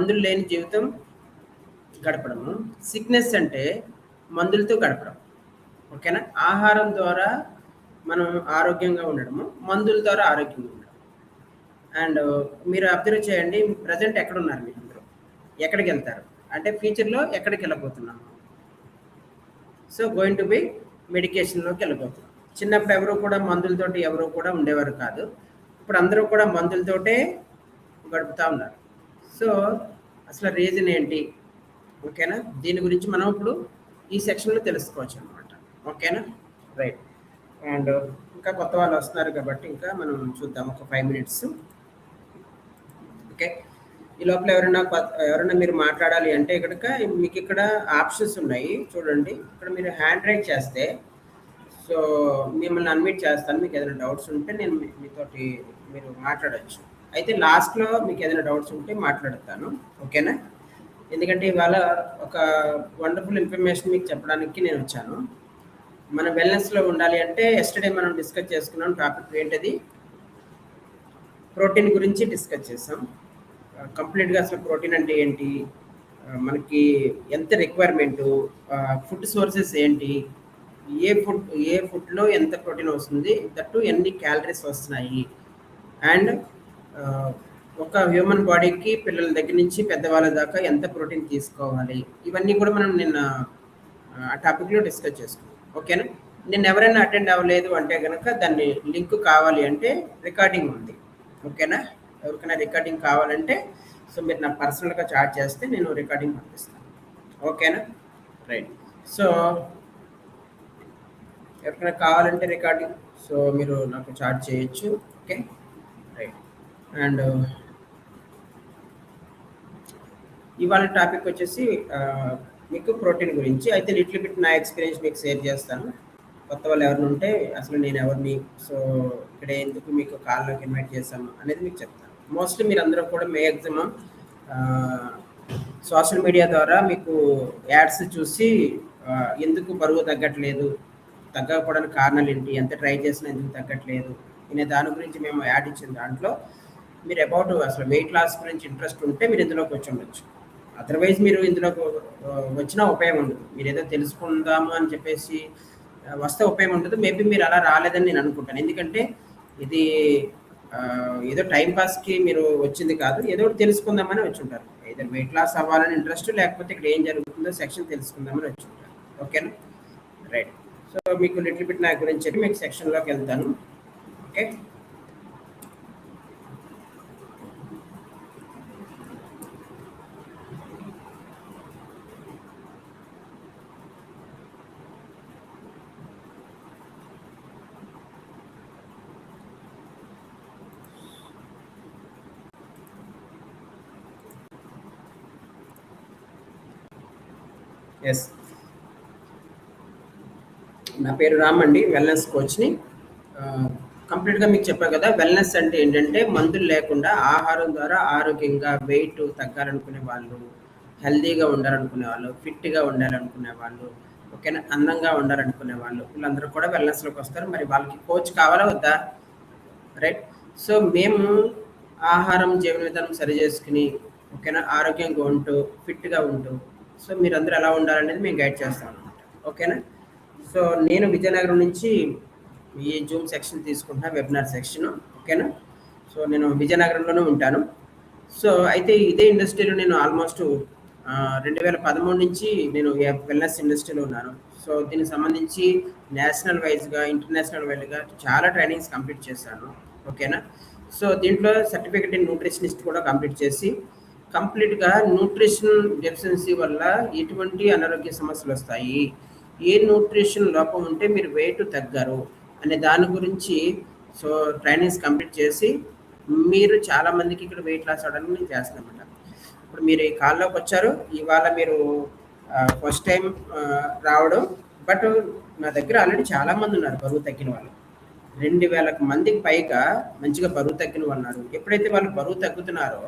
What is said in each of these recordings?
మందులు లేని జీవితం గడపడము. సిక్నెస్ అంటే మందులతో గడపడం. ఓకేనా? ఆహారం ద్వారా మనం ఆరోగ్యంగా ఉండడము, మందుల ద్వారా ఆరోగ్యంగా ఉండడం. అండ్ మీరు అబ్జర్వ్ చేయండి, ప్రజెంట్ ఎక్కడున్నారు మీరందరూ? ఎక్కడికెళ్తారు? అంటే ఫ్యూచర్‌లో ఎక్కడికెళ్ళబోతున్నాము? సో, గోయింగ్ టు బి మెడికేషన్‌లోకి వెళ్ళబోతున్నాం. చిన్నప్పుడు ఎవరు కూడా మందులతోటి ఎవరు కూడా ఉండేవారు కాదు. ఇప్పుడు అందరూ కూడా మందులతోటే గడుపుతా ఉన్నారు. సో, అసలు రీజన్ ఏంటి? ఓకేనా? దీని గురించి మనం ఇప్పుడు ఈ సెక్షన్‌లో తెలుసుకోవచ్చనమాట. ఓకేనా? రైట్. అండ్ ఇంకా కొత్త వాళ్ళు వస్తున్నారు కాబట్టి ఇంకా మనం చూద్దాం ఒక 5 మినిట్స్. ఓకే. ఈ లోపల ఎవరైనా మీరు మాట్లాడాలి అంటే మీకు ఇక్కడ ఆప్షన్స్ ఉన్నాయి చూడండి. ఇక్కడ మీరు హ్యాండ్ రైజ్ చేస్తే సో మిమ్మల్ని అన్మ్యూట్ చేస్తాను. మీకు ఏదైనా డౌట్స్ ఉంటే నేను మీతోటి మీరు మాట్లాడొచ్చు. అయితే లాస్ట్‌లో మీకు ఏదైనా డౌట్స్ ఉంటే మాట్లాడతాను. ఓకేనా? ఎందుకంటే ఇవాళ ఒక వండర్‌ఫుల్ ఇన్ఫర్మేషన్ మీకు చెప్పడానికి నేను వచ్చాను. మనం వెల్‌నెస్‌లో ఉండాలి అంటే యెస్టర్‌డే మనం డిస్కస్ చేసుకున్నాం. టాపిక్ ఏంటది? ప్రోటీన్ గురించి డిస్కస్ చేసాం. కంప్లీట్‌గా అసలు ప్రోటీన్ అంటే ఏంటి? మనకి ఎంత రిక్వైర్మెంటు? ఫుడ్ సోర్సెస్ ఏంటి? ఏ ఫుడ్‌లో ఎంత ప్రోటీన్ వస్తుంది? దట్టు ఎన్ని క్యాలరీస్ వస్తున్నాయి? అండ్ ఒక హ్యూమన్ బాడీకి పిల్లల దగ్గర నుంచి పెద్దవాళ్ళ దాకా ఎంత ప్రోటీన్ తీసుకోవాలి? ఇవన్నీ కూడా మనం నిన్న ఆ టాపిక్‌లో డిస్కస్ చేసుకున్నాం. ఓకేనా? నిన్న ఎవరైనా అటెండ్ అవ్వలేదు అంటే గనక దాన్ని లింక్ కావాలి అంటే రికార్డింగ్ ఉంది. ఓకేనా? ఎవరికైనా రికార్డింగ్ కావాలంటే సో మీరు నాకు పర్సనల్‌గా చాట్ చేస్తే నేను రికార్డింగ్ పంపిస్తాను. ఓకేనా? రైట్. సో ఎవరికైనా కావాలంటే రికార్డింగ్ సో మీరు నాకు చాట్ చేయొచ్చు. ఓకే. రైట్. అండ్ ఇవాళ టాపిక్ వచ్చేసి మీకు ప్రోటీన్ గురించి. అయితే లిటిల్ బిట్ నా ఎక్స్పీరియన్స్ మీకు షేర్ చేస్తాను. కొత్త వాళ్ళు ఎవరైనా ఉంటే అసలు నేను ఎవరిని సో ఇక్కడ ఎందుకు మీకు కాల్లోకి ఇన్వైట్ చేశాము అనేది మీకు చెప్తాను. మోస్ట్లీ మీరు అందరూ కూడా మ్యాక్సిమం సోషల్ మీడియా ద్వారా మీకు యాడ్స్ చూసి ఎందుకు బరువు తగ్గట్లేదు, తగ్గకపోవడానికి కారణాలు ఏంటి, ఎంత ట్రై చేసినా ఎందుకు తగ్గట్లేదు అనే దాని గురించి మేము యాడ్ ఇచ్చిన దాంట్లో మీరు అబౌట్ అసలు వెయిట్ లాస్ గురించి ఇంట్రెస్ట్ ఉంటే మీరు ఇందులోకి వచ్చి ఉండొచ్చు. అదర్వైజ్ మీరు ఇందులోకి వచ్చినా ఉపయోగం ఉండదు. మీరు ఏదో తెలుసుకుందాము అని చెప్పేసి వస్తే ఉపయోగం ఉండదు. మేబీ మీరు అలా రాలేదని నేను అనుకుంటాను. ఎందుకంటే ఇది ఏదో టైం పాస్కి మీరు వచ్చింది కాదు, ఏదో ఒకటి తెలుసుకుందామని వచ్చి ఉంటారు. ఏదో వెయిట్ లాస్ అవ్వాలని ఇంట్రెస్ట్, లేకపోతే ఇక్కడ ఏం జరుగుతుందో సెక్షన్ తెలుసుకుందామని వచ్చి ఉంటారు. ఓకేనా? రైట్. సో మీకు లిటిల్ బిట్ నా గురించి మీకు సెక్షన్లోకి వెళ్తాను. ఓకే. ఎస్, నా పేరు రామ్ అండి, వెల్నెస్ కోచ్ని. కంప్లీట్గా మీకు చెప్పాను కదా, వెల్నెస్ అంటే ఏంటంటే మందులు లేకుండా ఆహారం ద్వారా ఆరోగ్యంగా వెయిట్ తగ్గాలనుకునే వాళ్ళు, హెల్దీగా ఉండాలనుకునే వాళ్ళు, ఫిట్గా ఉండాలనుకునే వాళ్ళు, ఓకేనా, అందంగా ఉండాలనుకునే వాళ్ళు, వీళ్ళందరూ కూడా వెల్నెస్లోకి వస్తారు. మరి వాళ్ళకి కోచ్ కావాలా వద్దా? రైట్. సో మేము ఆహారం జీవన విధానం సరి చేసుకుని ఓకేనా ఆరోగ్యంగా ఉంటూ ఫిట్గా ఉంటూ సో మీరందరూ ఎలా ఉండాలనేది మేము గైడ్ చేస్తాం అనమాట. ఓకేనా? సో నేను విజయనగరం నుంచి ఈ జూమ్ సెక్షన్ తీసుకుంటున్నా, వెబినార్ సెక్షన్. ఓకేనా? సో నేను విజయనగరంలోనే ఉంటాను. సో అయితే ఇదే ఇండస్ట్రీలో నేను ఆల్మోస్ట్ 2013 నుంచి నేను వెల్నెస్ ఇండస్ట్రీలో ఉన్నాను. సో దీనికి సంబంధించి నేషనల్ వైజ్గా, ఇంటర్నేషనల్ వైజ్గా చాలా ట్రైనింగ్స్ కంప్లీట్ చేశాను. ఓకేనా? సో దీంట్లో సర్టిఫికేట్ ఇన్ న్యూట్రిషనిస్ట్ కూడా కంప్లీట్ చేసి కంప్లీట్గా న్యూట్రిషన్ డెఫిషియన్సీ వల్ల ఎటువంటి అనారోగ్య సమస్యలు వస్తాయి, ఏ న్యూట్రిషన్ లోపం ఉంటే మీరు వెయిట్ తగ్గారు అనే దాని గురించి సో ట్రైనింగ్స్ కంప్లీట్ చేసి మీరు చాలామందికి ఇక్కడ వెయిట్ లాస్ అవ్వడానికి నేను చేస్తానమాట. ఇప్పుడు మీరు ఈ కాల్లోకి వచ్చారు, ఇవాళ మీరు ఫస్ట్ టైం రావడం, బట్ నా దగ్గర ఆల్రెడీ చాలామంది ఉన్నారు బరువు తగ్గిన వాళ్ళు. 2000 మందికి పైగా మంచిగా బరువు తగ్గిన వాళ్ళు ఉన్నారు. ఎప్పుడైతే వాళ్ళు బరువు తగ్గుతున్నారో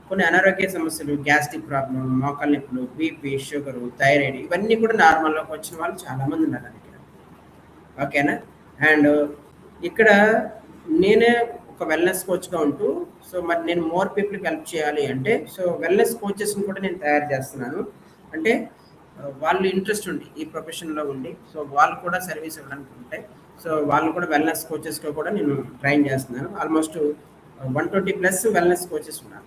కొన్ని అనారోగ్య సమస్యలు, గ్యాస్ట్రిక్ ప్రాబ్లం, మోకాళ్ళ నొప్పులు, బీపీ, షుగరు, థైరాయిడ్ ఇవన్నీ కూడా నార్మల్లోకి వచ్చిన వాళ్ళు చాలామంది ఉన్నారు దగ్గర. ఓకేనా? అండ్ ఇక్కడ నేనే ఒక ఒక వెల్నెస్ కోచ్గా ఉంటూ సో మరి నేను మోర్ పీపుల్కి హెల్ప్ చేయాలి అంటే సో వెల్నెస్ కోచెస్ని కూడా నేను తయారు చేస్తున్నాను. అంటే వాళ్ళు ఇంట్రెస్ట్ ఉండి ఈ ప్రొఫెషన్లో ఉండి సో వాళ్ళు కూడా సర్వీస్ ఇవ్వడానికి ఉంటాయి. సో వాళ్ళు కూడా వెల్నెస్ కోచెస్గా కూడా నేను ట్రైన్ చేస్తున్నాను. ఆల్మోస్ట్ 120+ వెల్నెస్ కోచెస్ ఉన్నారు.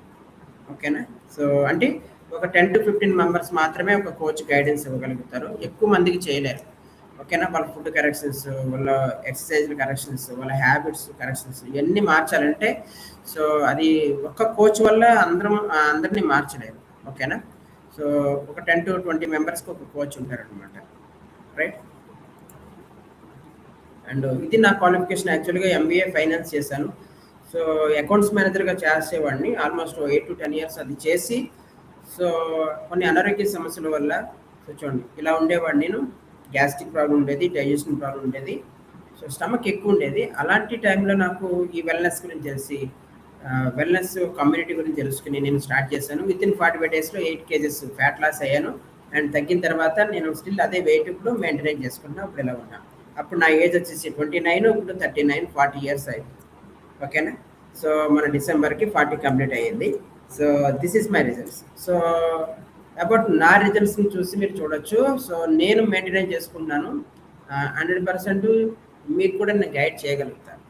ఓకేనా. సో అంటే ఒక 10 to 15 మెంబర్స్ మాత్రమే ఒక కోచ్ గైడెన్స్ ఇవ్వగలుగుతారు, ఎక్కువ మందికి చేయలేరు. ఓకేనా. వాళ్ళ ఫుడ్ కరెక్షన్స్, వాళ్ళ ఎక్సర్సైజ్ కరెక్షన్స్, వాళ్ళ హ్యాబిట్స్ కరెక్షన్స్ ఇవన్నీ మార్చాలంటే సో అది ఒక్క కోచ్ వల్ల అందరినీ మార్చలేరు. ఓకేనా. సో ఒక 10 to 20 మెంబర్స్కి ఒక కోచ్ ఉంటారనమాట. రైట్. అండ్ ఇది నా క్వాలిఫికేషన్. యాక్చువల్గా MBA ఫైనాన్స్ చేశాను. సో అకౌంట్స్ మేనేజర్గా చేసేవాడిని ఆల్మోస్ట్ 8 to 10 years అది చేసి సో కొన్ని అనారోగ్య సమస్యల వల్ల సో చూడండి ఇలా ఉండేవాడిని. నేను గ్యాస్ట్రిక్ ప్రాబ్లం ఉండేది, డైజెషన్ ప్రాబ్లం ఉండేది, సో స్టమక్ ఎక్కువ ఉండేది. అలాంటి టైంలో నాకు ఈ వెల్నెస్ గురించి తెలిసి వెల్నెస్ కమ్యూనిటీ గురించి తెలుసుకుని నేను స్టార్ట్ చేశాను. వితిన్ 45 daysలో 8 kgs ఫ్యాట్ లాస్ అయ్యాను. అండ్ తగ్గిన తర్వాత నేను స్టిల్ అదే వెయిట్ ఇప్పుడు మెయింటైన్ చేసుకున్నాను. అప్పుడు ఇలా ఉన్నాను. అప్పుడు నా ఏజ్ వచ్చేసి 29, ఇప్పుడు 39, 40 years అయింది. ఓకేనా. సో మన డిసెంబర్కి 40 కంప్లీట్ అయ్యింది. So this is my results. So about నా రిజల్ట్స్ని చూసి మీరు చూడొచ్చు. సో నేను మెయింటైన్ చేసుకున్నాను. 100% మీకు కూడా నేను గైడ్ చేయగలుగుతాను,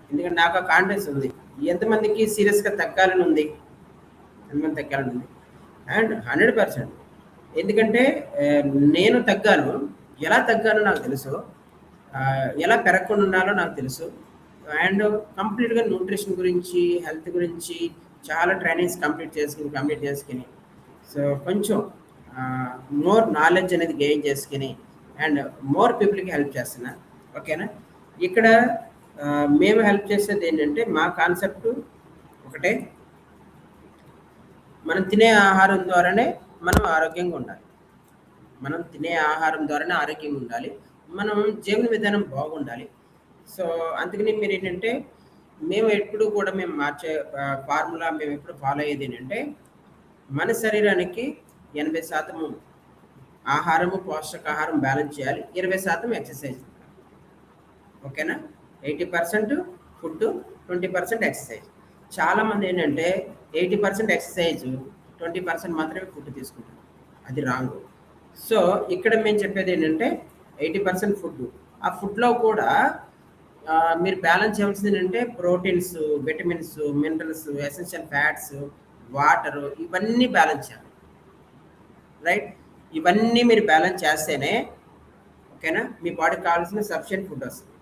ఎందుకంటే నాకు ఆ కాన్ఫిడెన్స్ ఉంది. ఎంతమందికి సీరియస్గా తగ్గాలని ఉంది, ఎంతమంది తగ్గాలని ఉంది. అండ్ 100% ఎందుకంటే నేను తగ్గాను. ఎలా తగ్గానో నాకు తెలుసు, ఎలా పెరగకుండా ఉన్నాలో నాకు తెలుసు. అండ్ కంప్లీట్గా న్యూట్రిషన్ గురించి, హెల్త్ గురించి చాలా ట్రైనింగ్స్ కంప్లీట్ చేసుకుని సో కొంచెం మోర్ నాలెడ్జ్ అనేది గెయిన్ చేసుకుని అండ్ మోర్ పీపుల్కి హెల్ప్ చేస్తున్నా. ఓకేనా. ఇక్కడ మేము హెల్ప్ చేసేది ఏంటంటే మా కాన్సెప్ట్ ఒకటే, మనం తినే ఆహారం ద్వారానే మనం ఆరోగ్యంగా ఉండాలి. మనం తినే ఆహారం ద్వారానే ఆరోగ్యంగా ఉండాలి, మనం జీవన విధానం బాగుండాలి. సో అందుకని మీరు ఏంటంటే మేము ఎప్పుడు కూడా మేము మార్చే ఫార్ములా మేము ఎప్పుడు ఫాలో అయ్యేది ఏంటంటే మన శరీరానికి 80% ఆహారము, పోషకాహారం బ్యాలెన్స్ చేయాలి, 20% ఎక్సర్సైజ్. ఓకేనా. 80% ఫుడ్, 20% ఎక్సర్సైజ్. చాలామంది ఏంటంటే 80% ఎక్సర్సైజ్, 20% మాత్రమే ఫుడ్ తీసుకుంటారు. అది రాంగ్. సో ఇక్కడ మేము చెప్పేది ఏంటంటే 80% ఫుడ్. ఆ ఫుడ్లో కూడా మీరు బ్యాలెన్స్ చేయాల్సింది ఏంటంటే proteins, vitamins, minerals, essential fats, water, ఇవన్నీ బ్యాలెన్స్ చేయాలి. రైట్. ఇవన్నీ మీరు బ్యాలెన్స్ చేస్తేనే ఓకేనా మీ బాడీకి కావాల్సిన సఫిషియెంట్ ఫుడ్ వస్తుంది.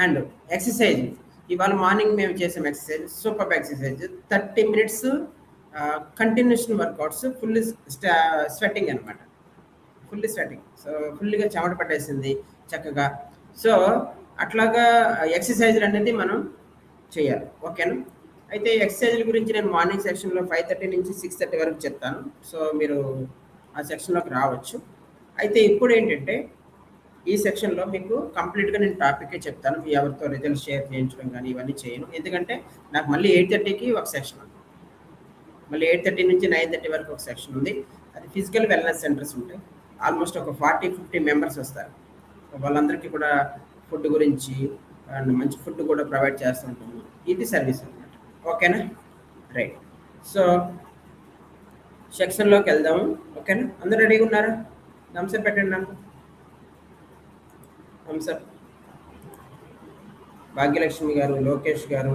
అండ్ ఎక్సర్సైజ్, ఇవాళ మార్నింగ్ మేము చేసాం exercise, super exercise, 30 minutes continuation workouts, full sweating అనమాట, ఫుల్ స్వెట్టింగ్. సో ఫుల్గా చెమట పట్టేసింది చక్కగా. సో అట్లాగా ఎక్సర్సైజులు అనేది మనం చేయాలి. ఓకేనా. అయితే ఎక్సర్సైజుల గురించి నేను మార్నింగ్ సెక్షన్లో 5:30 నుంచి 6:30 వరకు చెప్తాను. సో మీరు ఆ సెక్షన్లోకి రావచ్చు. అయితే ఇప్పుడు ఏంటంటే ఈ సెక్షన్లో మీకు కంప్లీట్గా నేను టాపికే చెప్తాను. మీ ఎవరితో రిజల్ట్స్ షేర్ చేయించడం కానీ ఇవన్నీ చేయను, ఎందుకంటే నాకు మళ్ళీ 8:30కి ఒక సెక్షన్ ఉంది, మళ్ళీ 8:30 నుంచి 9:30 వరకు ఒక సెక్షన్ ఉంది. అది ఫిజికల్ వెల్నెస్ సెంటర్స్ ఉంటాయి. ఆల్మోస్ట్ ఒక 40-50 మెంబర్స్ వస్తారు. వాళ్ళందరికీ కూడా ఫుడ్ గురించి అండ్ మంచి ఫుడ్ కూడా ప్రొవైడ్ చేస్తుంటాము. ఇది సర్వీస్ అనమాట. ఓకేనా. రైట్. సో సెక్షన్లోకి వెళ్దాము. ఓకేనా. అందరూ రెడీగా ఉన్నారా? థమ్స్అప్ పెట్టండి నాకు. థమ్స్అప్. భాగ్యలక్ష్మి గారు, లోకేష్ గారు,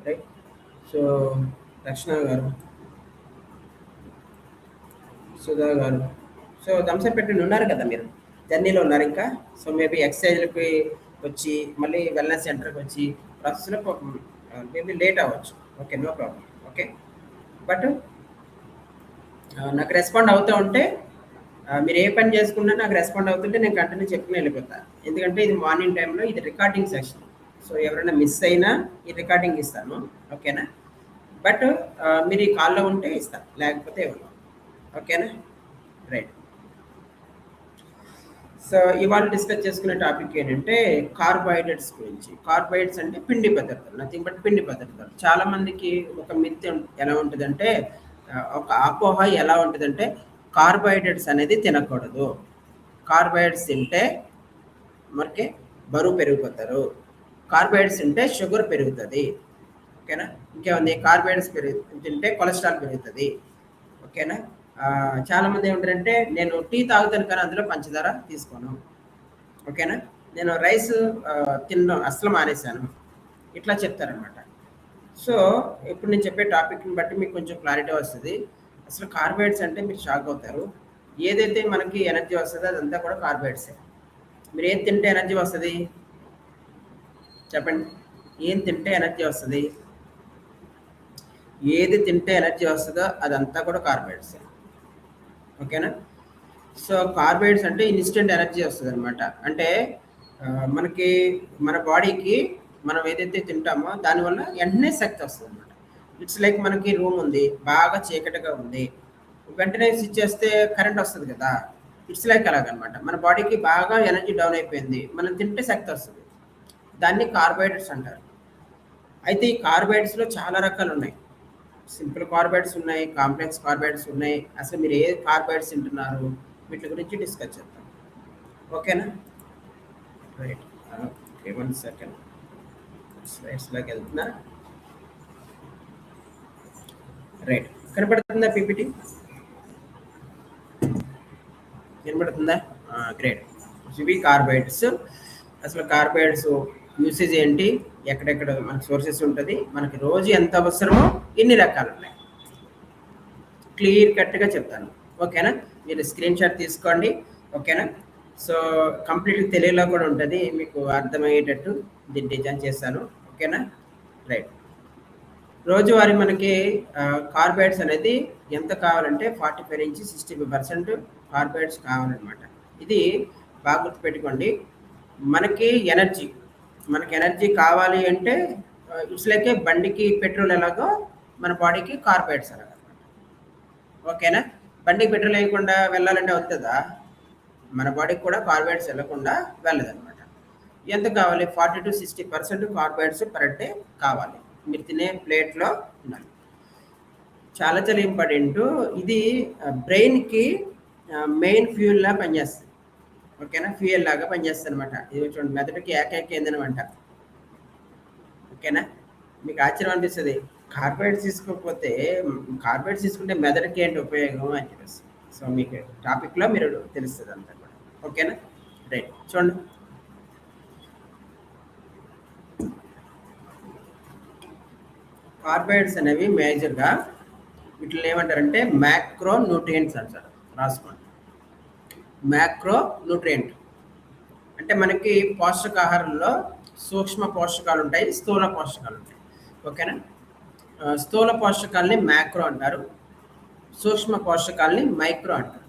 రైట్. సో రక్షణ గారు, సుధా గారు. సో థమ్స్అప్ పెట్టండి. ఉన్నారు కదా మీరు, జర్నీలో ఉన్నారు ఇంకా. సో మేబీ ఎక్సర్సైజ్లకి వచ్చి మళ్ళీ వెల్నెస్ సెంటర్కి వచ్చి ప్రాసెస్లో మేబీ లేట్ అవ్వచ్చు. Okay, no problem. Okay. But నాకు రెస్పాండ్ అవుతూ ఉంటే మీరు ఏ పని చేసుకున్నా నాకు రెస్పాండ్ అవుతుంటే నేను కంటిన్యూ చెప్పుకుని వెళ్ళిపోతాను. ఎందుకంటే ఇది మార్నింగ్ టైంలో ఇది రికార్డింగ్ సెక్షన్. సో ఎవరైనా మిస్ అయినా ఈ రికార్డింగ్ ఇస్తాను. ఓకేనా. బట్ మీరు ఈ కాల్లో ఉంటే ఇస్తాను, లేకపోతే ఇవ్వను. ఓకేనా. రైట్. సో ఇవాళ డిస్కస్ చేసుకునే టాపిక్ ఏంటంటే కార్బోహైడ్రేట్స్ గురించి. కార్బోహైడ్రేట్స్ అంటే పిండి పదార్థాలు, నథింగ్ బట్ పిండి పదార్థాలు. చాలామందికి ఒక మిత్ ఎలా ఉంటుందంటే, ఒక అపోహ ఎలా ఉంటుందంటే కార్బోహైడ్రేట్స్ అనేది తినకూడదు, కార్బోహైడ్రేట్స్ తింటే మనకి బరువు పెరిగిపోతారు, కార్బోహైడ్రేట్స్ తింటే షుగర్ పెరుగుతుంది. ఓకేనా? ఇంకేముంది, కార్బోహైడ్రేట్స్ తింటే కొలెస్ట్రాల్ పెరుగుతుంది. ఓకేనా? చాలామంది ఏమంటారంటే నేను టీ తాగుతాను కానీ అందులో పంచదార తీసుకోను. ఓకేనా? నేను రైస్ తినడం అస్సలు మానేశాను, ఇట్లా చెప్తారనమాట. సో ఇప్పుడు నేను చెప్పే టాపిక్ని బట్టి మీకు కొంచెం క్లారిటీ వస్తుంది. అసలు కార్బోహైడ్రేట్స్ అంటే మీరు షాక్ అవుతారు. ఏదైతే మనకి ఎనర్జీ వస్తుందో అదంతా కూడా కార్బోహైడ్రేట్సే. మీరు ఏం తింటే ఎనర్జీ వస్తుంది చెప్పండి? ఏం తింటే ఎనర్జీ వస్తుంది? ఏది తింటే ఎనర్జీ వస్తుందో అదంతా కూడా కార్బోహైడ్రేట్సే. ఓకేనా? సో కార్బోహైడ్రేట్స్ అంటే ఇన్స్టెంట్ ఎనర్జీ వస్తుంది అనమాట. అంటే మనకి మన బాడీకి మనం ఏదైతే తింటామో దానివల్ల వెంటనే శక్తి వస్తుంది అనమాట. ఇట్స్ లైక్ మనకి రూమ్ ఉంది, బాగా చీకటిగా ఉంది, వెంటనే స్విచ్ చేస్తే కరెంట్ వస్తుంది కదా. ఇట్స్ లైక్ అలాగనమాట. మన బాడీకి బాగా ఎనర్జీ డౌన్ అయిపోయింది, మనం తింటే శక్తి వస్తుంది, దాన్ని కార్బోహైడ్రేట్స్ అంటారు. అయితే ఈ కార్బోహైడ్రేట్స్లో చాలా రకాలు ఉన్నాయి. సింపుల్ కార్బోహైడ్రేట్స్ ఉన్నాయి, కాంప్లెక్స్ కార్బోహైడ్రేట్స్ ఉన్నాయి. అసలు మీరు ఏ కార్బోహైడ్రేట్స్ తింటున్నారు వీటి గురించి డిస్కస్ చేద్దాం. ఓకేనా? రైట్. ఓకే, 1 సెకండ్ స్లైడ్స్లోకి వెళ్తున్నా. రైట్, కనపడుతుందా పీపీటీ? కనపడుతుందా? గ్రేట్. ఇవి కార్బోహైడ్రేట్స్. అసలు కార్బోహైడ్రేట్స్ యూసేజ్ ఏంటి, ఎక్కడెక్కడ మనకి సోర్సెస్ ఉంటుంది, మనకి రోజు ఎంత అవసరమో ఎన్ని రకాలు ఉన్నాయి, క్లియర్ కట్గా చెప్తాను. ఓకేనా? మీరు స్క్రీన్ షాట్ తీసుకోండి. ఓకేనా? సో కంప్లీట్గా తెలుగులో కూడా ఉంటుంది, మీకు అర్థమయ్యేటట్టు దీన్ని డిజైన్ చేస్తాను. ఓకేనా? రైట్. రోజువారీ మనకి కార్బోహైడ్రేట్స్ అనేది ఎంత కావాలంటే 45 నుంచి 65% కార్బోహైడ్రేట్స్ కావాలన్నమాట. ఇది బాగా గుర్తుపెట్టుకోండి. మనకి ఎనర్జీ కావాలి అంటే ఇట్స్ లైక్ బండికి పెట్రోల్ ఎలాగో మన బాడీకి కార్బోహైడ్రేట్స్ అలాగ. ఓకేనా? బండికి పెట్రోల్ వేయకుండా వెళ్ళాలంటే అవుతుందా? మన బాడీకి కూడా కార్బోహైడ్రేట్స్ వెళ్ళకుండా వెళ్ళదన్నమాట. ఎంత కావాలి? 40 to 60% కార్బోహైడ్రేట్స్ పర్ డే కావాలి మీరు తినే ప్లేట్లో ఉండాలి. చాలా చాలా ఇంపార్టెంట్. ఇది బ్రెయిన్కి మెయిన్ ఫ్యూయల్ లా పనిచేస్తుంది. ఓకేనా? ఫ్యూయల్ లాగా పనిచేస్తుంది అనమాట. ఇది చూడండి, మెదడుకి ఏకైక ఇంధనం అంట. ఓకేనా? మీకు ఆశ్చర్యం అనిపిస్తుంది, కార్బోహైడ్రేట్స్ తీసుకుంటే మెదడుకి ఏంటి ఉపయోగం అని చెప్పేసి. సో మీకు టాపిక్లో మీరు తెలుస్తుంది అంతా కూడా. ఓకేనా? రైట్. చూడండి, కార్బోహైడ్రేట్స్ అనేవి మేజర్గా వీటిని ఏమంటారంటే మ్యాక్రో న్యూట్రియంట్స్ అంటారు. రాసుకోండి, మ్యాక్రో న్యూట్రియంట్ అంటే మనకి పోషకాహారంలో సూక్ష్మ పోషకాలు ఉంటాయి, స్థూల పోషకాలు ఉంటాయి. ఓకేనా? స్థూల పోషకాలని మ్యాక్రో అంటారు, సూక్ష్మ పోషకాలని మైక్రో అంటారు.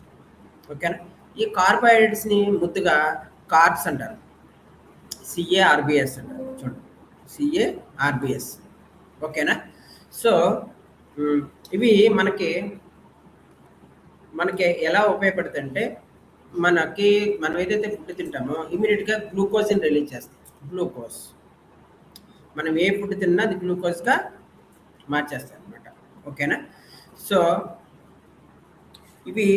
ఓకేనా? ఈ కార్బోహైడ్రేట్స్ని ముద్దుగా కార్బ్స్ అంటారు, సిఏఆర్బిఎస్ అంటారు. చూడండి, సిఏఆర్బిఎస్. ఓకేనా? సో ఇవి మనకి ఎలా ఉపయోగపడుతుందంటే మనం ఏదైతే ఫుడ్ తింటామో ఇమీడియట్గా గ్లూకోజ్ని రిలీజ్ చేస్తాం. గ్లూకోజ్ మనం ఏ ఫుడ్ తిన్నా అది గ్లూకోజ్గా మార్చేస్తాం అనమాట. ఓకేనా? సో ఇవి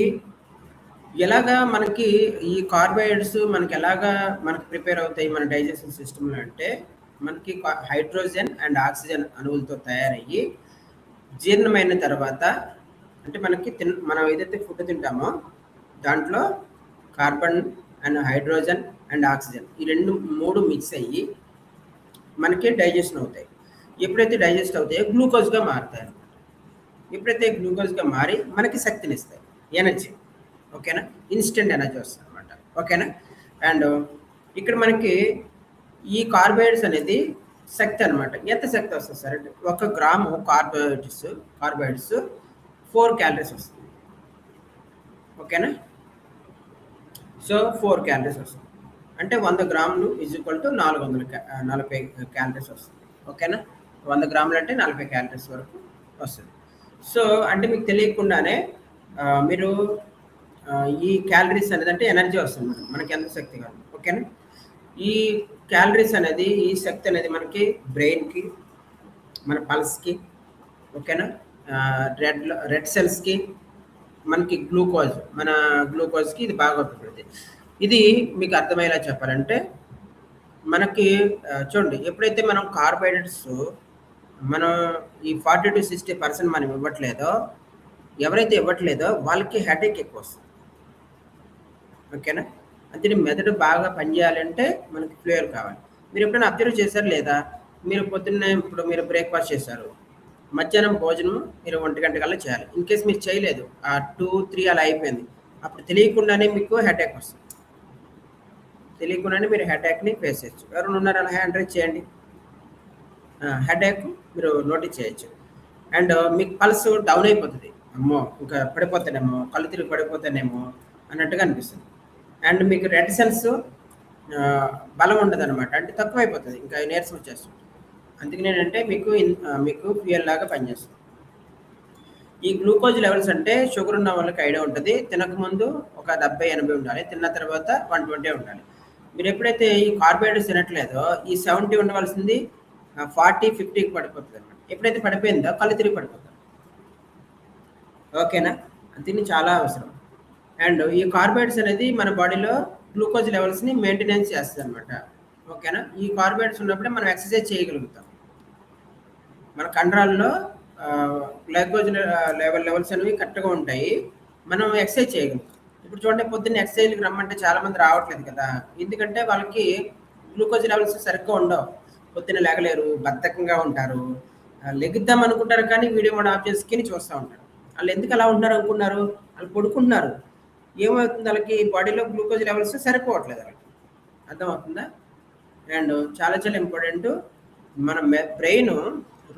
ఎలాగా మనకి ఈ కార్బోహైడ్రేట్స్ మనకి ప్రిపేర్ అవుతాయి మన డైజెషన్ సిస్టంలో అంటే మనకి హైడ్రోజన్ అండ్ ఆక్సిజన్ అణువులతో తయారయ్యి జీర్ణమైన తర్వాత అంటే మనం ఏదైతే ఫుడ్ తింటామో దాంట్లో carbon and hydrogen and oxygen ఈ 3 మిక్స్ అయ్యి మనకి డైజెషన్ అవుతాయి. ఎప్పుడైతే డైజెస్ట్ అవుతాయో గ్లూకోజ్గా మారుతాయి అన్నమాట. ఎప్పుడైతే గ్లూకోజ్గా మారి మనకి శక్తిని ఇస్తాయి, ఎనర్జీ. ఓకేనా? ఇన్స్టెంట్ ఎనర్జీ వస్తుంది అనమాట. ఓకేనా? అండ్ ఇక్కడ మనకి ఈ కార్బోహైడ్రేట్స్ అనేది శక్తి అనమాట. ఎంత శక్తి వస్తుంది సార్ అంటే 1 గ్రాము కార్బోహైడ్రేట్స్ 4 క్యాలరీస్ వస్తుంది. ఓకేనా? సో 4 క్యాలరీస్ వస్తుంది అంటే 100 గ్రాములు = 440 క్యాలరీస్ వస్తుంది. ఓకేనా? 100 గ్రాములు అంటే 40 క్యాలరీస్ వరకు వస్తుంది. సో అంటే మీకు తెలియకుండానే మీరు ఈ క్యాలరీస్ అనేది అంటే ఎనర్జీ వస్తుంది మనకి ఎంత శక్తి కాదు. ఓకేనా? ఈ క్యాలరీస్ అనేది ఈ శక్తి అనేది మనకి బ్రెయిన్కి, మన పల్స్కి, ఓకేనా, రెడ్ సెల్స్కి, మనకి గ్లూకోజ్కి ఇది బాగా ఉపయోగపడుతుంది. ఇది మీకు అర్థమయ్యేలా చెప్పాలంటే మనకి చూడండి ఎప్పుడైతే మనం కార్బోహైడ్రేట్స్ మనం ఈ 40-60% మనం ఇవ్వట్లేదో, ఎవరైతే ఇవ్వట్లేదో వాళ్ళకి హెడేక్ ఎక్కువ వస్తుంది. ఓకేనా? అందుకని మెదడు బాగా పనిచేయాలంటే మనకి ఫ్లేవర్ కావాలి. మీరు ఎప్పుడైనా అబ్జర్వ్ చేశారు లేదా? మీరు పొద్దున్నే ఇప్పుడు మీరు బ్రేక్‌ఫాస్ట్ చేశారు. మధ్యాహ్నం భోజనం మీరు 1 కల్లా చేయాలి. ఇన్ కేస్ మీరు చేయలేదు. 2, 3 అలా అయిపోయింది. అప్పుడు తెలియకుండానే మీకు హెడేక్ వస్తుంది. తెలియకుండానే మీరు హెడేక్‌ని ఫేస్ చేయొచ్చు. ఎవరైనా ఉన్నారా? అలా హ్యాండ్ రైజ్ చేయండి. హెడేక్ మీరు నోటీస్ చేయొచ్చు. అండ్ మీకు పల్స్ డౌన్ అయిపోతది. అమ్మో! ఇంకా పడిపోతానేమో, కళ్ళు తిరిగి పడిపోతానేమో అన్నట్టుగా అనిపిస్తుంది. అండ్ మీకు రెడ్ సెల్స్ బలం ఉండదనమాట. అంటే తక్కువైపోతది. ఇంకా నీరసం వచ్చేస్తుంది. అందుకనేంటంటే మీకు ఫ్యూయల్ లాగా పనిచేస్తుంది. ఈ గ్లూకోజ్ లెవెల్స్ అంటే షుగర్ ఉన్న వాళ్ళకి ఐడియా ఉంటది. తినకముందు ఒక 70, 80 ఉండాలి. తిన్న తర్వాత 120 ఉండాలి. మీరు ఎప్పుడైతే ఈ కార్బోహైడ్రేట్స్ తినట్లేదో ఈ 70 ఉండవలసింది 40, 50కి పడిపోతుందనమాట. ఎప్పుడైతే పడిపోయిందో కళ్ళు తిరిగి పడిపోతారు. ఓకేనా? దీన్ని చాలా అవసరం. అండ్ ఈ కార్బోహైడ్రేట్స్ అనేది మన బాడీలో గ్లూకోజ్ లెవెల్స్‌ని మెయింటెనెన్స్ చేస్తదనమాట. ఓకేనా? ఈ కార్బోహైడ్రేట్స్ ఉన్నప్పుడే మనం ఎక్సర్సైజ్ చేయగలుగుతాం. మన కండరాల్లో గ్లైకోజ్ లెవెల్స్ అనేవి కరెక్ట్‌గా ఉంటాయి. మనం ఎక్సర్సైజ్ చేయగలుగుతాం. ఇప్పుడు చూడండి పొద్దున్న ఎక్సర్సైజ్‌కి రమ్మంటే చాలామంది రావట్లేదు కదా! ఎందుకంటే వాళ్ళకి గ్లూకోజ్ లెవెల్స్ సరిగ్గా ఉండవు. పొద్దున్న లెగలేరు, బద్ధకంగా ఉంటారు. లెగుద్దాం అనుకుంటారు కానీ వీడియో మోడ్ ఆఫ్ చేసుకొని చూస్తా ఉంటారు. ఆళ్ళు ఎందుకు అలా ఉంటున్నారు అనుకున్నారు? ఆళ్ళు పడుకుంటున్నారు. ఏమవుతుంది ఆళ్ళకి బాడీలో గ్లూకోజ్ లెవెల్స్ సరిపోవట్లేదు ఆళ్ళకి. అర్థమవుతుందా? అండ్ చాలా చాలా ఇంపార్టెంటు మన బ్రెయిన్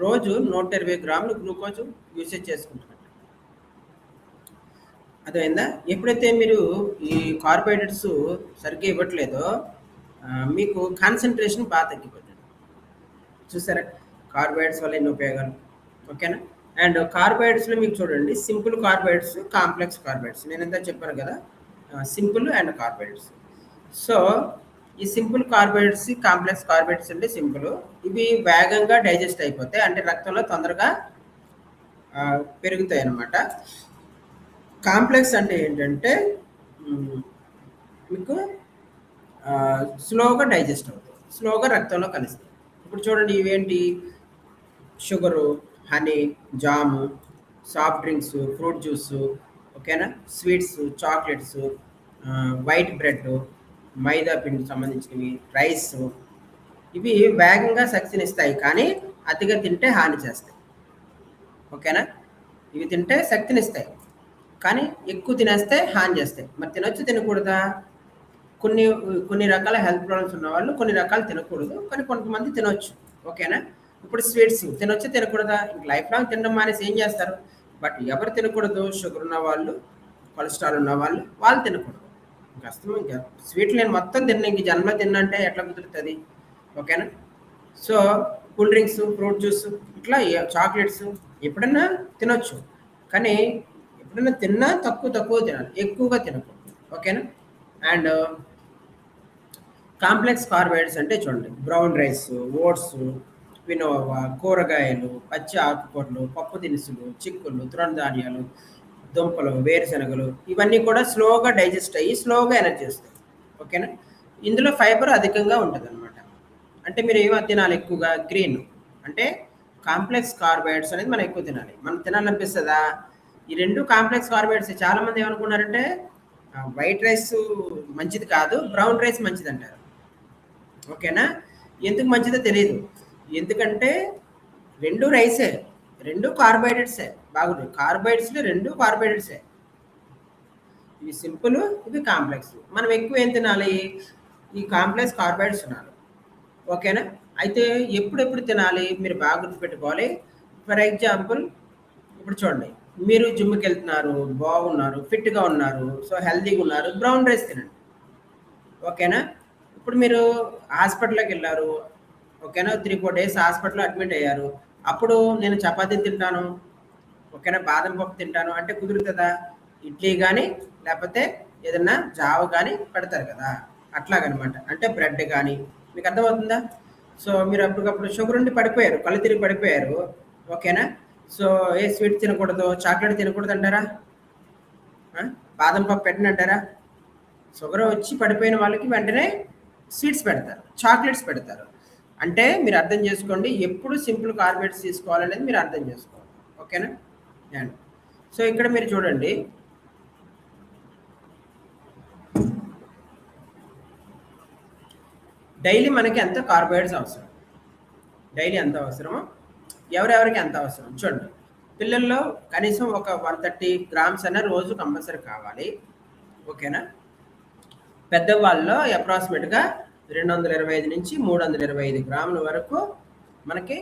రోజు 120 గ్రాములు గ్లూకోజ్ యూసేజ్ చేసుకుంటున్నట్టు. అర్థమైందా? ఎప్పుడైతే మీరు ఈ కార్బోహైడ్రేట్స్ సరిగ్గా ఇవ్వట్లేదో మీకు కాన్సంట్రేషన్ బాగా తగ్గిపోతుంది. చూసారా? కార్బోహైడ్రేట్స్ వల్ల ఎన్ని ఉపయోగాలు. ఓకేనా? అండ్ కార్బోహైడ్రేట్స్‌లో మీకు చూడండి సింపుల్ కార్బోహైడ్రేట్స్, కాంప్లెక్స్ కార్బోహైడ్రేట్స్. నేను ఇందాక చెప్పాను కదా! Simple and carbohydrates. సో, ఈ సింపుల్ కార్బోహైడ్రేట్స్, కాంప్లెక్స్ కార్బోహైడ్రేట్స్ అంటే సింపుల్. ఇవి వేగంగా డైజెస్ట్ అయిపోతాయి. అంటే రక్తంలో తొందరగా పెరుగుతాయన్నమాట. కాంప్లెక్స్ అంటే ఏంటంటే మీకు స్లోగా డైజెస్ట్ అవుతాయి. స్లోగా రక్తంలో కలుస్తాయి. ఇప్పుడు చూడండి ఇవేంటి షుగరు, హనీ, జాము, సాఫ్ట్ డ్రింక్స్, ఫ్రూట్ జ్యూసు, ఓకేనా? స్వీట్స్, చాక్లెట్స్, వైట్ బ్రెడ్, మైదా పిండికి సంబంధించినవి, రైస్ ఇవి వేగంగా శక్తినిస్తాయి. కానీ అతిగా తింటే హాని చేస్తాయి. ఓకేనా? ఇవి తింటే శక్తినిస్తాయి. కానీ ఎక్కువ తినేస్తే హాని చేస్తాయి. మరి తినొచ్చు తినకూడదా? కొన్ని కొన్ని రకాల హెల్త్ ప్రాబ్లమ్స్ ఉన్నవాళ్ళు కొన్ని రకాలు తినకూడదు. కానీ కొంతమంది తినొచ్చు. ఓకేనా? ఇప్పుడు స్వీట్స్ తినొచ్చా తినకూడదా? ఇంక లైఫ్ లాంగ్ తినడం మానేసి ఏం చేస్తారు? బట్ ఎవరు తినకూడదు? షుగర్ ఉన్నవాళ్ళు, కొలెస్ట్రాల్ ఉన్నవాళ్ళు వాళ్ళు తినకూడదు. ఇంక అస్తమా ఇంక స్వీట్లు నేను మొత్తం తిన్నా ఇంక జన్మలో తిన్నంటే ఎట్లా కుదురుతుంది? ఓకేనా? So cool drinks, fruit juice ఇట్లా చాక్లెట్స్ ఎప్పుడన్నా తినొచ్చు. కానీ ఎప్పుడన్నా తిన్నా తక్కువ తినాలి. ఎక్కువగా తినకూడదు. ఓకేనా? అండ్ కాంప్లెక్స్ కార్బోహైడ్రేట్స్ అంటే చూడండి బ్రౌన్ రైస్, ఓట్స్, క్వినోవా, కూరగాయలు, పచ్చి ఆకుకూరలు, పప్పు దినుసులు, చిక్కుళ్ళు, తృణధాన్యాలు, దుంపలు, వేరుశనగలు ఇవన్నీ కూడా స్లోగా డైజెస్ట్ అయ్యి స్లోగా ఎనర్జీ వస్తాయి. ఓకేనా? ఇందులో ఫైబర్ అధికంగా ఉంటదనమాట. అంటే మీరు ఏమి తినాలి ఎక్కువగా? గ్రీన్. అంటే కాంప్లెక్స్ కార్బోహైడ్రేట్స్ అనేది మనం ఎక్కువ తినాలి. మనం తినాలనిపిస్తదా? ఈ 2 కాంప్లెక్స్ కార్బోహైడ్రేట్స్. చాలామంది ఏమనుకున్నారంటే వైట్ రైస్ మంచిది కాదు, బ్రౌన్ రైస్ మంచిదంటారు. ఓకేనా? ఎందుకు మంచిదో తెలీదు. ఎందుకంటే 2 రైసే. 2 కార్బోహైడ్రేట్సే. బాగుంది. కార్బోహైడ్రేట్స్‌లో 2 కార్బోహైడ్రేట్సే. ఇవి సింపుల్, ఇవి కాంప్లెక్స్. మనం ఎక్కువ ఏం తినాలి? ఈ కాంప్లెక్స్ కార్బోహైడ్రేట్స్ తినాలి. ఓకేనా? అయితే ఎప్పుడెప్పుడు తినాలి? మీరు బాగా గుర్తుపెట్టుకోవాలి. ఫర్ ఎగ్జాంపుల్ ఇప్పుడు చూడండి. మీరు జిమ్‌కెళ్తున్నారు, బాగున్నారు, ఫిట్‌గా ఉన్నారు, సో హెల్తీగా ఉన్నారు. బ్రౌన్ రైస్ తినండి. ఓకేనా? ఇప్పుడు మీరు హాస్పిటల్‌లోకెళ్లారు. ఓకేనా? 3, 4 డేస్ హాస్పిటల్‌లో అడ్మిట్ అయ్యారు. అప్పుడు నేను చపాతీ తింటాను. ఓకేనా? బాదం పప్పు తింటాను అంటే కుదురుతదా? ఇడ్లీ గాని, లేపోతే ఏదన్నా జావ గాని పెడతారు కదా! అట్లాగనమాట. అంటే బ్రెడ్ గాని మీకు అర్థమవుతుందా? సో మీరు అప్పటికప్పుడు షుగర్ ఉండి పడిపోయారు. కళ్ళు తిరిగి పడిపోయారు. ఓకేనా? సో ఏ స్వీట్ తినకూడదు, చాక్లెట్ తినకూడదంటారా? బాదం పప్పు పెట్టనంటారా? షుగర్ వచ్చి పడిపోయిన వాళ్ళకి వెంటనే స్వీట్స్ పెడతారు, చాక్లెట్స్ పెడతారు. అంటే మీరు అర్థం చేసుకోండి, ఎప్పుడు సింపుల్ కార్బోహైడ్రేట్స్ తీసుకోవాలనేది మీరు అర్థం చేసుకోవాలి. ఓకేనా అండ్ సో ఇక్కడ మీరు చూడండి, డైలీ మనకి ఎంత కార్బోహైడ్రేట్స్ అవసరం, డైలీ ఎంత అవసరమో ఎవరెవరికి ఎంత అవసరం చూడండి. పిల్లల్లో కనీసం ఒక 130 గ్రామ్స్ అన్న రోజు కంపల్సరీ కావాలి. ఓకేనా. పెద్దవాళ్ళలో అప్రాక్సిమేట్గా 225 నుంచి 325 గ్రాముల వరకు మనకి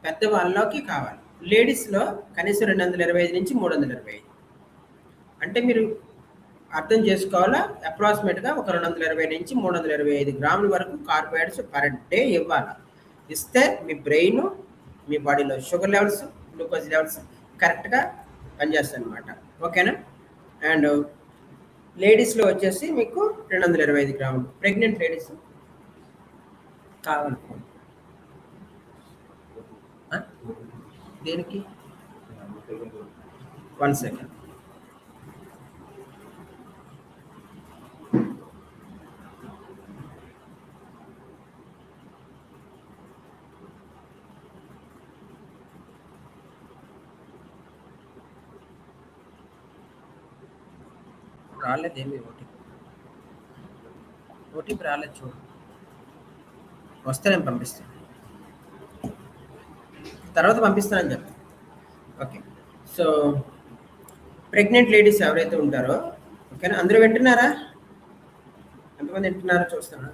పెద్దవాళ్ళలోకి కావాలి. లేడీస్లో కనీసం 225 నుంచి 325. అంటే మీరు అర్థం చేసుకోవాలా, అప్రాక్సిమేట్గా ఒక 220 నుంచి 325 గ్రాముల వరకు కార్బోహైడ్రేట్స్ పర్ డే ఇవ్వాలి. ఇస్తే మీ బ్రెయిన్, మీ బాడీలో షుగర్ లెవెల్స్, గ్లూకోజ్ లెవెల్స్ కరెక్ట్గా పనిచేస్తాయి అనమాట. ఓకేనా. అండ్ లేడీస్లో వచ్చేసి మీకు 225 గ్రాములు. ప్రెగ్నెంట్ లేడీస్ కావాలనుకోండి దేనికి 1 సెకండ్. రాలేదేమి ఓటీపీ రాలేదు, చూడు. వస్తే నేను పంపిస్తాను, తర్వాత పంపిస్తానని చెప్పి. ఓకే. సో ప్రెగ్నెంట్ లేడీస్ ఎవరైతే ఉంటారో, ఓకేనా, అందరూ వింటున్నారా? ఎంతమంది వింటున్నారో చూస్తాను.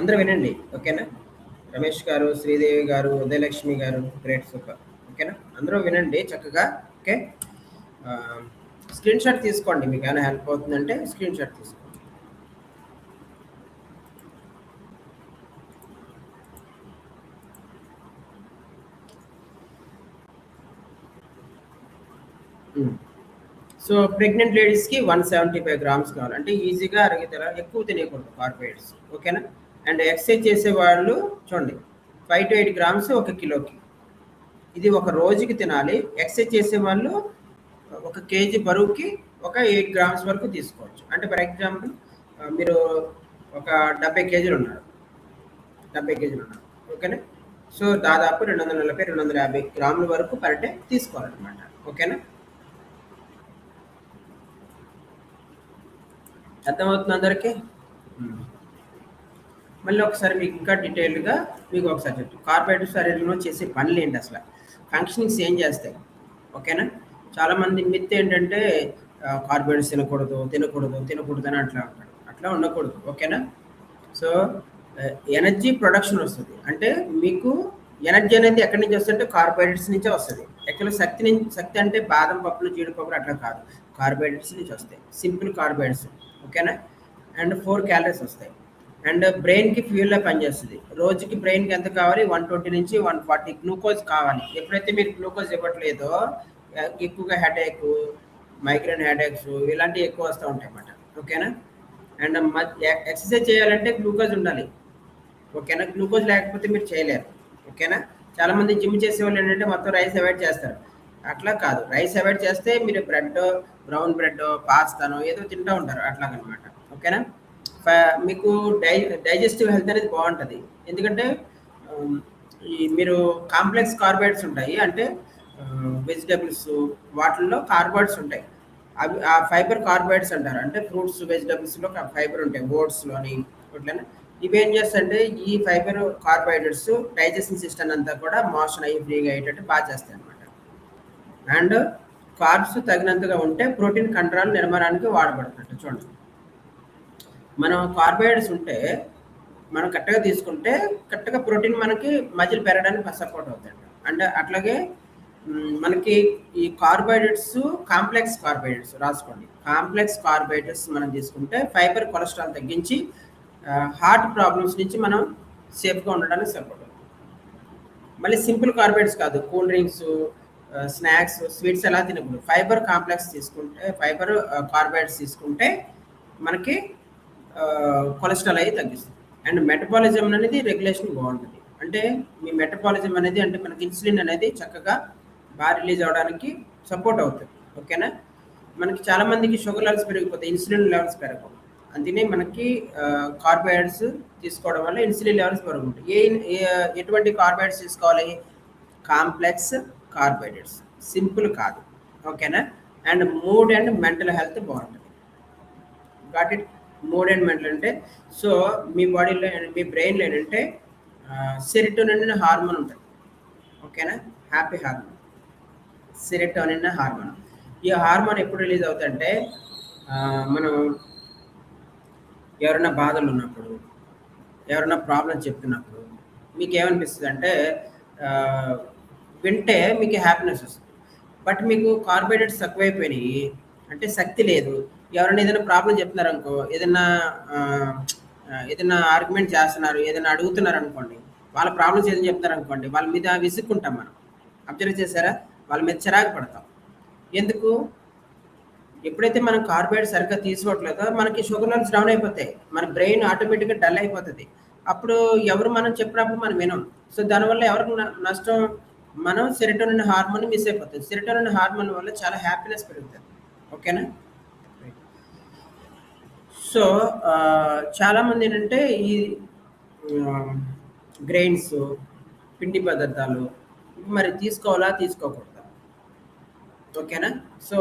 అందరూ వినండి. ఓకేనా. రమేష్ గారు, శ్రీదేవి గారు, ఉదయలక్ష్మి గారు, గ్రేట్, సూపర్. ఓకేనా, అందరూ వినండి చక్కగా. ఓకే. స్క్రీన్ షాట్ తీసుకోండి, మీకు ఏమైనా హెల్ప్ అవుతుందంటే స్క్రీన్ షాట్ తీసుకోండి. సో ప్రెగ్నెంట్ లేడీస్కి 175 గ్రామ్స్ కావాలి. అంటే ఈజీగా అరిగితేలా, ఎక్కువ తినేయకూడదు కార్బోహైడ్రేట్స్. ఓకేనా. అండ్ ఎక్సర్సైజ్ చేసే వాళ్ళు చూడండి, 5 to 8 గ్రామ్స్ 1 కిలోకి. ఇది ఒక రోజుకి తినాలి. ఎక్సర్సైజ్ చేసే వాళ్ళు 1 కేజీ బరువుకి ఒక 8 గ్రామ్స్ వరకు తీసుకోవచ్చు. అంటే ఫర్ ఎగ్జాంపుల్ మీరు ఒక 70 కేజీలు ఉన్నారు, 70 కేజీలు ఉన్నారు. ఓకేనా. సో దాదాపు 240-250 గ్రాముల వరకు పర్ డే తీసుకోవాలన్నమాట. ఓకేనా. అర్థమవుతుంది అందరికీ? మళ్ళీ ఒకసారి మీకు ఇంకా డీటెయిల్డ్గా మీకు ఒకసారి చెప్తాను. కార్బోహైడ్రేట్స్ శరీరంలో చేసే పనులు ఏంటి, అసలు ఫంక్షనింగ్స్ ఏం చేస్తాయి. ఓకేనా. చాలామంది మిత్ ఏంటంటే కార్బోహైడ్రేట్స్ తినకూడదు అని అట్లా ఉంటాడు. అట్లా ఉండకూడదు. ఓకేనా. సో ఎనర్జీ ప్రొడక్షన్ వస్తుంది. అంటే మీకు ఎనర్జీ అనేది ఎక్కడి నుంచి వస్తుందంటే కార్బోహైడ్రేట్స్ నుంచే వస్తుంది. యాక్చువల్గా శక్తి అంటే బాదం పప్పులు, జీడిపప్పులు అట్లా కాదు, కార్బోహైడ్రేట్స్ నుంచి వస్తాయి. Simple carbohydrates. ఓకేనా. అండ్ 4 క్యాలరీస్ వస్తాయి. అండ్ బ్రెయిన్కి ఫ్యూయల్లా పనిచేస్తుంది. రోజుకి బ్రెయిన్కి ఎంత కావాలి, 120 నుంచి 140 గ్లూకోజ్ కావాలి. ఎప్పుడైతే మీరు గ్లూకోజ్ ఇవ్వట్లేదో ఎక్కువగా హెడేక్, మైగ్రేన్ హెడేక్స్ ఇలాంటివి ఎక్కువ వస్తూ ఉంటాయి అన్నమాట. ఓకేనా. అండ్ ఎక్సర్సైజ్ చేయాలంటే గ్లూకోజ్ ఉండాలి. ఓకేనా. గ్లూకోజ్ లేకపోతే మీరు చేయలేరు. ఓకేనా. చాలామంది జిమ్ చేసే వాళ్ళు ఏంటంటే మొత్తం రైస్ అవాయిడ్ చేస్తారు. అట్లా కాదు, రైస్ అవాయిడ్ చేస్తే మీరు బ్రెడ్, బ్రౌన్ బ్రెడ్, పాస్తానో ఏదో తింటూ ఉంటారు అట్లాగనమాట. ఓకేనా. మీకు డైజెస్టివ్ హెల్త్ అనేది బాగుంటుంది. ఎందుకంటే ఈ మీరు కాంప్లెక్స్ కార్బోహైడ్రేట్స్ ఉంటాయి, అంటే వెజిటబుల్స్ వాటిల్లో కార్బోహైడ్రేట్స్ ఉంటాయి. అవి ఆ ఫైబర్ కార్బోహైడ్రేట్స్ అంటారు. అంటే ఫ్రూట్స్, వెజిటబుల్స్లో ఫైబర్ ఉంటాయి, ఓట్స్లోని ఇట్లా. ఇవేం చేస్తాయంటే ఈ ఫైబర్ కార్బోహైడ్రేట్స్ డైజెషన్ సిస్టమ్ అంతా కూడా మోషన్ అయ్యి ఫ్రీగా అయ్యేటట్టు బాగా చేస్తాయి అనమాట. అండ్ కార్బ్స్ తగినంతగా ఉంటే ప్రోటీన్ కంట్రోల్ నిర్మాణానికి వాడబడుతున్నట్టు. చూడండి, మనం కార్బోహైడ్రేట్స్ ఉంటే మనం కరెక్ట్గా తీసుకుంటే కరెక్ట్గా ప్రోటీన్ మనకి మజిల్ పెరగడానికి సపోర్ట్ అవుతుంది. అండ్ అట్లాగే మనకి ఈ కార్బోహైడ్రేట్స్ కాంప్లెక్స్ కార్బోహైడ్రేట్స్ రాసుకోండి. కాంప్లెక్స్ కార్బోహైడ్రేట్స్ మనం తీసుకుంటే ఫైబర్, కొలెస్ట్రాల్ తగ్గించి హార్ట్ ప్రాబ్లమ్స్ నుంచి మనం సేఫ్గా ఉండడానికి సపోర్ట్ అవుతుంది. మళ్ళీ సింపుల్ కార్బోహైడ్రేట్స్ కాదు, కూల్ డ్రింక్స్, స్నాక్స్, స్వీట్స్ ఎలా తినకూడదు. ఫైబర్ కాంప్లెక్స్ తీసుకుంటే, ఫైబర్ కార్బోహైడ్రేట్స్ తీసుకుంటే మనకి కొలెస్ట్రాల్ అయ్యి తగ్గిస్తుంది. అండ్ మెటబాలిజం అనేది రెగ్యులేషన్ బాగుంటుంది. అంటే మీ మెటబాలిజం అనేది, అంటే మనకి ఇన్సులిన్ అనేది చక్కగా బాగా రిలీజ్ అవ్వడానికి సపోర్ట్ అవుతుంది. ఓకేనా. మనకి చాలామందికి షుగర్ లెవెల్స్ పెరిగిపోతాయి, ఇన్సులిన్ లెవెల్స్ పెరగవు. అందుకనే మనకి కార్బోహైడ్రేట్స్ తీసుకోవడం వల్ల ఇన్సులిన్ లెవెల్స్ పెరుగుతాయి. ఎటువంటి కార్బోహైడ్రేట్స్ తీసుకోవాలి? కాంప్లెక్స్ కార్బోహైడ్రేట్స్, సింపుల్ కాదు. ఓకేనా? And mood and mental health బాగుంటుంది. Got it? Mood and mental అంటే, సో మీ బాడీలో మీ బ్రెయిన్లో ఏంటంటే సెరిటోనిన్ హార్మోన్ ఉంటుంది. ఓకేనా? Happy hormone, serotonin hormone. ఈ హార్మోన్ ఎప్పుడు రిలీజ్ అవుతుందంటే మనం ఎవరైనా బాధలు ఉన్నప్పుడు, ఎవరైనా ప్రాబ్లం చెప్తున్నప్పుడు మీకు ఏమనిపిస్తుంది అంటే వింటే మీకు హ్యాపీనెస్ వస్తుంది. బట్ మీకు కార్బోహైడ్రేట్స్ తక్కువైపోయినాయి అంటే శక్తి లేదు. ఎవరైనా ఏదైనా ప్రాబ్లం చెప్తున్నారు అనుకో, ఏదైనా ఆర్గ్యుమెంట్ చేస్తున్నారు, ఏదైనా అడుగుతున్నారు అనుకోండి, వాళ్ళ ప్రాబ్లమ్స్ ఏదైనా చెప్తారు అనుకోండి, వాళ్ళ మీద విసుక్కుంటాం మనం. అబ్జర్వ్ చేశారా? వాళ్ళ మీద చిరాకు పడతాం. ఎందుకు? ఎప్పుడైతే మనం కార్బోహైడ్రేట్ సరిగ్గా తీసుకోవట్లేదో మనకి షుగర్ లెవెల్స్ డౌన్ అయిపోతాయి, మన బ్రెయిన్ ఆటోమేటిక్గా డల్ అయిపోతుంది. అప్పుడు ఎవరు మనం చెప్పినప్పుడు మనం వినం. సో దానివల్ల ఎవరికి నష్టం? మనం సెరిటోనిన్ హార్మోన్ మిస్ అయిపోతుంది. సెరిటోనిన్ హార్మోన్ వల్ల చాలా హ్యాపీనెస్ పెరుగుతుంది. ఓకేనా? సో చాలామంది ఏంటంటే ఈ గ్రెయిన్స్, పిండి పదార్థాలు మరి తీసుకోవాలా తీసుకోకూడదా? ఓకేనా? సో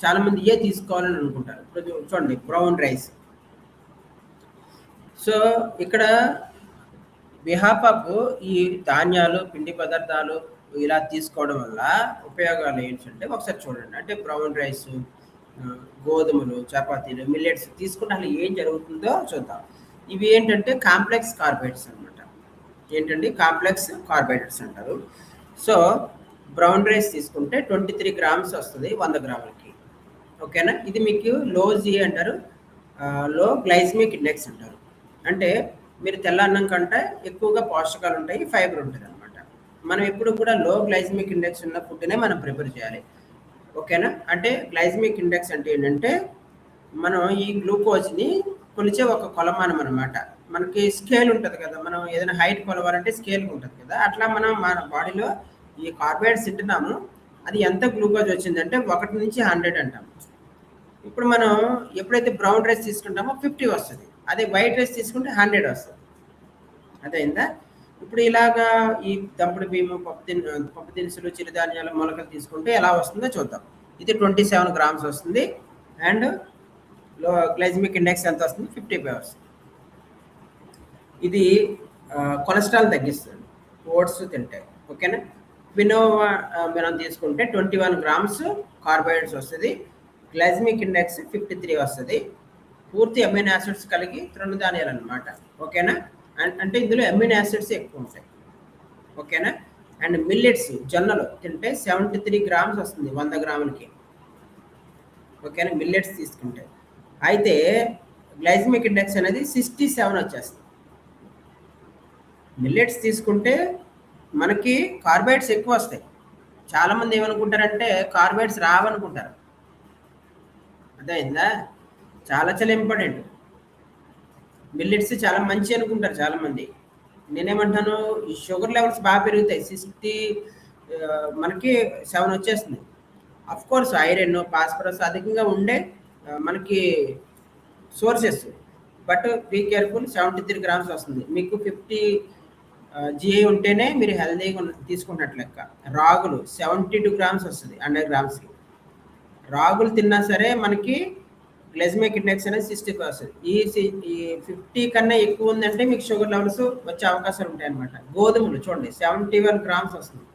చాలామంది ఏ తీసుకోవాలని అనుకుంటారు. ఇప్పుడు చూడండి, బ్రౌన్ రైస్. సో ఇక్కడ బిహాఫ్ ఆఫ్ ఈ ధాన్యాలు, పిండి పదార్థాలు ఇలా తీసుకోవడం వల్ల ఉపయోగాలు ఏంటంటే ఒకసారి చూడండి. అంటే బ్రౌన్ రైస్, గోధుమలు, చపాతీలు, మిల్లెట్స్ తీసుకుంటే అసలు ఏం జరుగుతుందో చూద్దాం. ఇవి ఏంటంటే కాంప్లెక్స్ కార్బోహైడ్రేట్స్ అనమాట. ఏంటండి? కాంప్లెక్స్ కార్బోహైడ్రేట్స్ అంటారు. సో బ్రౌన్ రైస్ తీసుకుంటే 23 గ్రామ్స్ వస్తుంది 100 గ్రాములకి. ఓకేనా? ఇది మీకు లో జీ అంటారు, లో గ్లైసమిక్ ఇండెక్స్ అంటారు. అంటే మీరు తెల్ల అన్నం కంటే ఎక్కువగా పోషకాలు ఉంటాయి, ఫైబర్ ఉంటుంది అనమాట. మనం ఎప్పుడు కూడా లో గ్లైసమిక్ ఇండెక్స్ ఉన్న ఫుడ్నే మనం ప్రిపేర్ చేయాలి. ఓకేనా? అంటే గ్లైసమిక్ ఇండెక్స్ అంటే ఏంటంటే మనం ఈ గ్లూకోజ్ని కొలిచే ఒక కొలమానం అనమాట. మనకి స్కేల్ ఉంటుంది కదా, మనం ఏదైనా హైట్ కొలవాలంటే స్కేల్ ఉంటుంది కదా, అట్లా మనం మన బాడీలో ఈ కార్బోహైడ్రేట్స్ తింటున్నాము, అది ఎంత గ్లూకోజ్ వచ్చిందంటే 1 నుంచి 100 అంటాము. ఇప్పుడు మనం ఎప్పుడైతే బ్రౌన్ రైస్ తీసుకుంటామో 50 వస్తుంది, అదే వైట్ రైస్ తీసుకుంటే 100 వస్తుంది. అదైందా? ఇప్పుడు ఇలాగా ఈ దంపుడు బియ్యము, పప్పు దినుసులు, చిరుధాన్యాలు, మొలకలు తీసుకుంటే ఎలా వస్తుందో చూద్దాం. ఇది 27 గ్రామ్స్ వస్తుంది. అండ్ లో గ్లైసమిక్ ఇండెక్స్ ఎంత వస్తుంది? 55 వస్తుంది. ఇది కొలెస్ట్రాల్ తగ్గిస్తుంది ఓట్స్ తింటే. ఓకేనా? క్వినోవా మనం తీసుకుంటే 21 గ్రామ్స్ కార్బోహైడ్రేట్స్ వస్తుంది, గ్లైసమిక్ ఇండెక్స్ 53 వస్తుంది. పూర్తి అమైనో యాసిడ్స్ కలిగి తృణధాన్యాలు అనమాట. ఓకేనా? అంటే ఇందులో అమైనో యాసిడ్స్ ఎక్కువ ఉంటాయి. ఓకేనా? అండ్ మిల్లెట్స్, జొన్నలు తింటే 73 గ్రామ్స్ వస్తుంది 100 గ్రాములకి. ఓకేనా? మిల్లెట్స్ తీసుకుంటే అయితే గ్లైసమిక్ ఇండెక్స్ అనేది 67 వచ్చేస్తుంది. మిల్లెట్స్ తీసుకుంటే మనకి కార్బోహైడ్రేట్స్ ఎక్కువ వస్తాయి. చాలామంది ఏమనుకుంటారంటే కార్బోహైడ్రేట్స్ రావనుకుంటారు. అదైందా? చాలా చాలా ఇంపార్టెంట్. మిల్లెట్స్ చాలా మంచి అనుకుంటారు చాలామంది. నేనేమంటాను, ఈ షుగర్ లెవెల్స్ బాగా పెరుగుతాయి. 60 మనకి 7 వచ్చేస్తుంది. అఫ్ కోర్స్ ఐరన్, ఫాస్ఫరస్ అధికంగా ఉండే మనకి sources. But be careful, 73 grams వస్తుంది. మీకు 50 జిఐ ఉంటేనే మీరు హెల్దీగా తీసుకున్నట్లు లెక్క. రాగులు 72 గ్రామ్స్ వస్తుంది 100 గ్రామ్స్కి. రాగులు తిన్నా సరే మనకి గ్లైసమిక్ ఇండెక్స్ అనేది 65 వస్తుంది. ఈ 50 కన్నా ఎక్కువ ఉందంటే మీకు షుగర్ లెవెల్స్ వచ్చే అవకాశాలు ఉంటాయి అనమాట. గోధుమలు చూడండి 71 గ్రామ్స్ వస్తుంది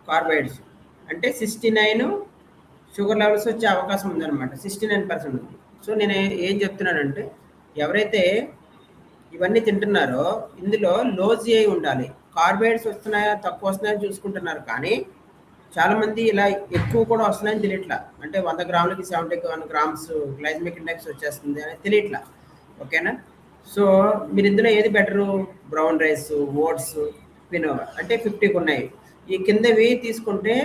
కార్బోహైడ్రేట్స్, అంటే 69 షుగర్ లెవెల్స్ వచ్చే అవకాశం ఉందన్నమాట. 69% ఉంది. సో నేను ఏం చెప్తున్నానంటే ఎవరైతే ఇవన్నీ తింటున్నారో ఇందులో లో జిఐ ఉండాలి. కార్బోహైడ్రేట్స్ వస్తున్నాయా తక్కువ వస్తున్నాయని చూసుకుంటున్నారు, కానీ చాలామంది ఇలా ఎక్కువ కూడా వస్తున్నాయని తెలియట్లా. అంటే 100 గ్రాములకి 71 గ్రామ్స్ గ్లైసమిక్ ఇండెక్స్ వచ్చేస్తుంది అని తెలియట్లా. ఓకేనా? సో మీరు ఇందులో ఏది better? Brown rice, oats, quinoa అంటే 50కి ఉన్నాయి. ఈ కిందవి తీసుకుంటే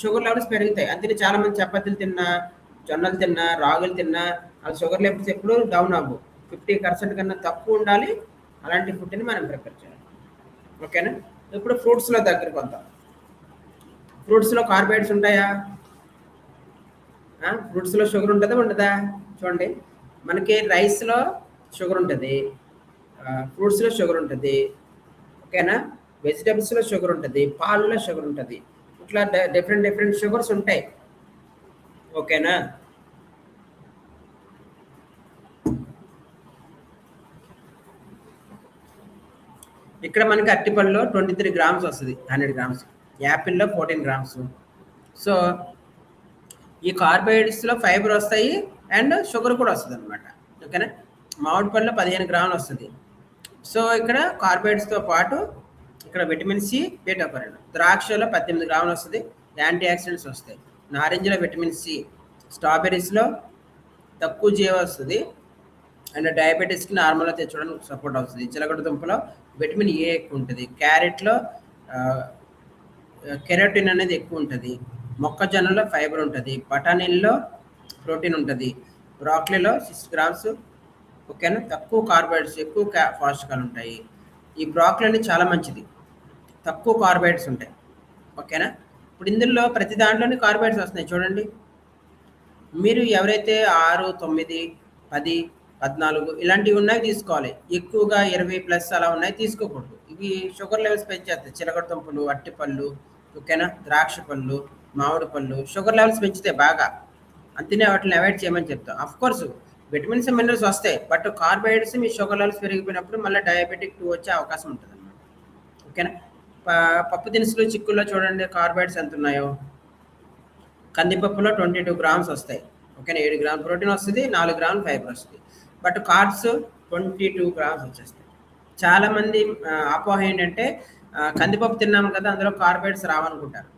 షుగర్ లెవెల్స్ పెరుగుతాయి. అందుకే చాలామంది చపాతీలు తిన్నా, జొన్నలు తిన్నా, రాగులు తిన్నా అది షుగర్ లెవెల్స్ ఎప్పుడు డౌన్ అవ్వవు. 50% కన్నా తక్కువ ఉండాలి. అలాంటి ఫుడ్ని మనం ప్రిపేర్ చేయాలి. ఓకేనా? ఇప్పుడు ఫ్రూట్స్లో దగ్గరికి వద్దాం. ఫ్రూట్స్లో కార్బోహైడ్రేట్స్ ఉంటాయా? ఫ్రూట్స్లో షుగర్ ఉంటుందా ఉండదా? చూడండి, మనకి రైస్‌లో షుగర్ ఉంటది. ఫ్రూట్స్‌లో షుగర్ ఉంటది. ఓకేనా? వెజిటబుల్స్‌లో షుగర్ ఉంటది. పాలలో షుగర్ ఉంటది. ఇట్లా డిఫరెంట్ డిఫరెంట్ షుగర్స్ ఉంటాయి. ఓకేనా? ఇక్కడ మనకి అరటిపళ్ళలో 23 గ్రామ్స్ వస్తది. 100 గ్రామ్స్. యాపిల్‌లో 14 గ్రామ్స్. సో, ఈ కార్బోహైడ్రేట్స్‌లో ఫైబర్ వస్తాయి అండ్ షుగర్ కూడా వస్తదనమాట. ఓకేనా? మామిడి పళ్ళలో 15 గ్రాములు వస్తది. సో, ఇక్కడ కార్బోహైడ్రేట్స్‌తో పాటు ఇక్కడ విటమిన్ సి, బీటా కరోటిన్. ద్రాక్షలో 18 గ్రాములు వస్తది. యాంటీ ఆక్సిడెంట్స్ వస్తాయి. నారింజలో విటమిన్ సి. స్ట్రాబెర్రీస్‌లో తక్కువ జీవ వస్తది. అండ్ డయాబెటిస్‌కి నార్మల్‌గా తెచ్చుకోవడానికి సపోర్ట్ అవుతది. చిలకడ దుంపలో విటమిన్ ఏ ఎక్కువ ఉంటది. క్యారెట్‌లో ఆహ్, కెరోటిన్ అనేది ఎక్కువ ఉంటది. మొక్కజొన్నలో ఫైబర్ ఉంటది. బఠానీల్లో ప్రోటీన్ ఉంటది. బ్రాకలీలో 6 గ్రామ్స్. ఓకేనా? తక్కువ కార్బోహైడ్రేట్స్, ఎక్కువ పోషకాలు ఉంటాయి. ఈ బ్రాకలీ అనేది చాలా మంచిది. తక్కువ కార్బోహైడ్రేట్స్ ఉంటాయి. ఓకేనా? ఇప్పుడు ఇందులో ప్రతి దాంట్లోని కార్బోహైడ్రేట్స్ వస్తున్నాయి చూడండి. మీరు ఎవరైతే 6, 9, 10, 14 ఇలాంటివి ఉన్నాయి తీసుకోవాలి. ఎక్కువగా 20+ అలా ఉన్నాయి తీసుకోకూడదు. ఇవి షుగర్ లెవెల్స్ పెంచేస్తాయి. చిలకడ దుంపలు, అరటిపళ్ళు, ఓకేనా? ద్రాక్ష పళ్ళు, మామిడి పళ్ళు షుగర్ లెవెల్స్ పెంచుతాయి బాగా. అందుకనే వాటిని అవాయిడ్ చేయమని చెప్తాం. ఆఫ్‌కోర్స్ విటమిన్స్, మినరల్స్ వస్తాయి. బట్ కార్బోహైడ్రేట్స్ మీ షుగర్ లెవెల్స్ పెరిగిపోయినప్పుడు మళ్ళీ డయాబెటిక్ 2 వచ్చే అవకాశం ఉంటదనమాట. ఓకేనా? ప పప్పు దినుసులు, చిక్కుల్లో చూడండి కార్బోహైడ్రేట్స్ ఎంతున్నాయో. కందిపప్పులో 22 గ్రామ్స్ వస్తాయి. ఓకేనా? 7 గ్రాములు ప్రోటీన్ వస్తది. 4 గ్రాములు ఫైబర్ వస్తది. బట్ కార్బ్స్ 22 గ్రామ్స్ వచ్చేస్తాయి. చాలామంది అపోహ ఏంటంటే కందిపప్పు తిన్నాము కదా! అందులో కార్బోహైడ్రేట్స్ రావనుకుంటారు.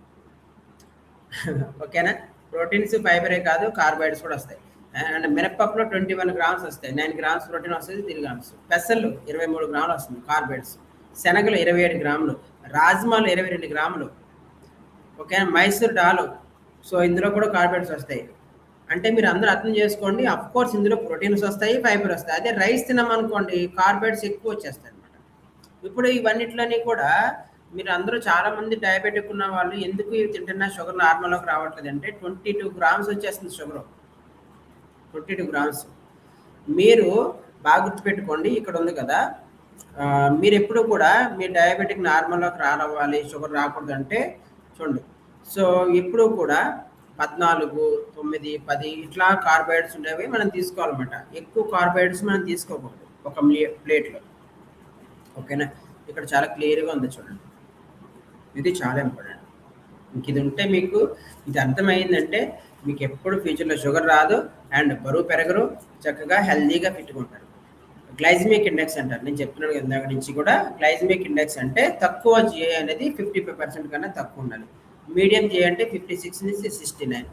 ఓకేనా? ప్రోటీన్స్, ఫైబరే కాదు కార్బోహైడ్రేట్స్ కూడా వస్తాయి. అండ్ మినపప్పులో 21 గ్రామ్స్ వస్తాయి. 9 గ్రామ్స్ ప్రోటీన్ వస్తది. 3 గ్రామ్స్. పెసలు 23 గ్రాములు వస్తుంది కార్బోహైడ్రేట్స్. శనగలు 27 గ్రాములు. రాజ్మాలు 22 గ్రాములు. ఓకే. మైసూర్ డాలు. సో, ఇందులో కూడా కార్బోహైడ్రేట్స్ వస్తాయి. అంటే మీరు అందరూ అర్థం చేసుకోండి. అఫ్‌కోర్స్ ఇందులో ప్రోటీన్స్ వస్తాయి, ఫైబర్ వస్తాయి. అదే రైస్ తిన్నామనుకోండి కార్బోహైడ్రేట్స్ ఎక్కువ వచ్చేస్తాయన్నమాట. ఇప్పుడు ఇవన్నిట్లోని కూడా మీరు అందరూ చాలామంది డయాబెటిక్ ఉన్న వాళ్ళు ఎందుకు ఇవి తింటున్నా షుగర్ నార్మల్‌లోకి రావట్లేదంటే 22 గ్రామ్స్ వచ్చేస్తుంది షుగరు. 22 గ్రామ్స్. మీరు బాగా గుర్తుపెట్టుకోండి ఇక్కడ ఉంది కదా! మీరెప్పుడు కూడా మీ డయాబెటిక్ నార్మల్‌లోకి రానివ్వాలి, షుగర్ రాకూడదంటే చూడండి. సో, ఎప్పుడూ కూడా 14, 9, 10 ఇట్లా కార్బోహైడ్రేట్స్ ఉండేవి మనం తీసుకోవాలన్నమాట. ఎక్కువ కార్బోహైడ్రేట్స్ మనం తీసుకోకూడదు ఒక ప్లేట్‌లో. ఓకేనా? ఇక్కడ చాలా క్లియర్‌గా ఉంది చూడండి. ఇది చాలా ఇంపార్టెంట్. ఇంకిది ఉంటే మీకు ఇది అర్థమైందంటే మీకెప్పుడు ఫ్యూచర్‌లో షుగర్ రాదు అండ్ బరువు పెరగరు. చక్కగా హెల్తీగా ఫిట్‌గా ఉంటారు. గ్లైసెమిక్ ఇండెక్స్ అంటారు. నేను చెప్తున్నాను కదా ఇందాక నుంచి కూడా గ్లైసెమిక్ ఇండెక్స్ అంటే తక్కువ జీఏ అనేది 55% కన్నా తక్కువ ఉండాలి. మీడియం జీఏ అంటే 56 నుంచి 69.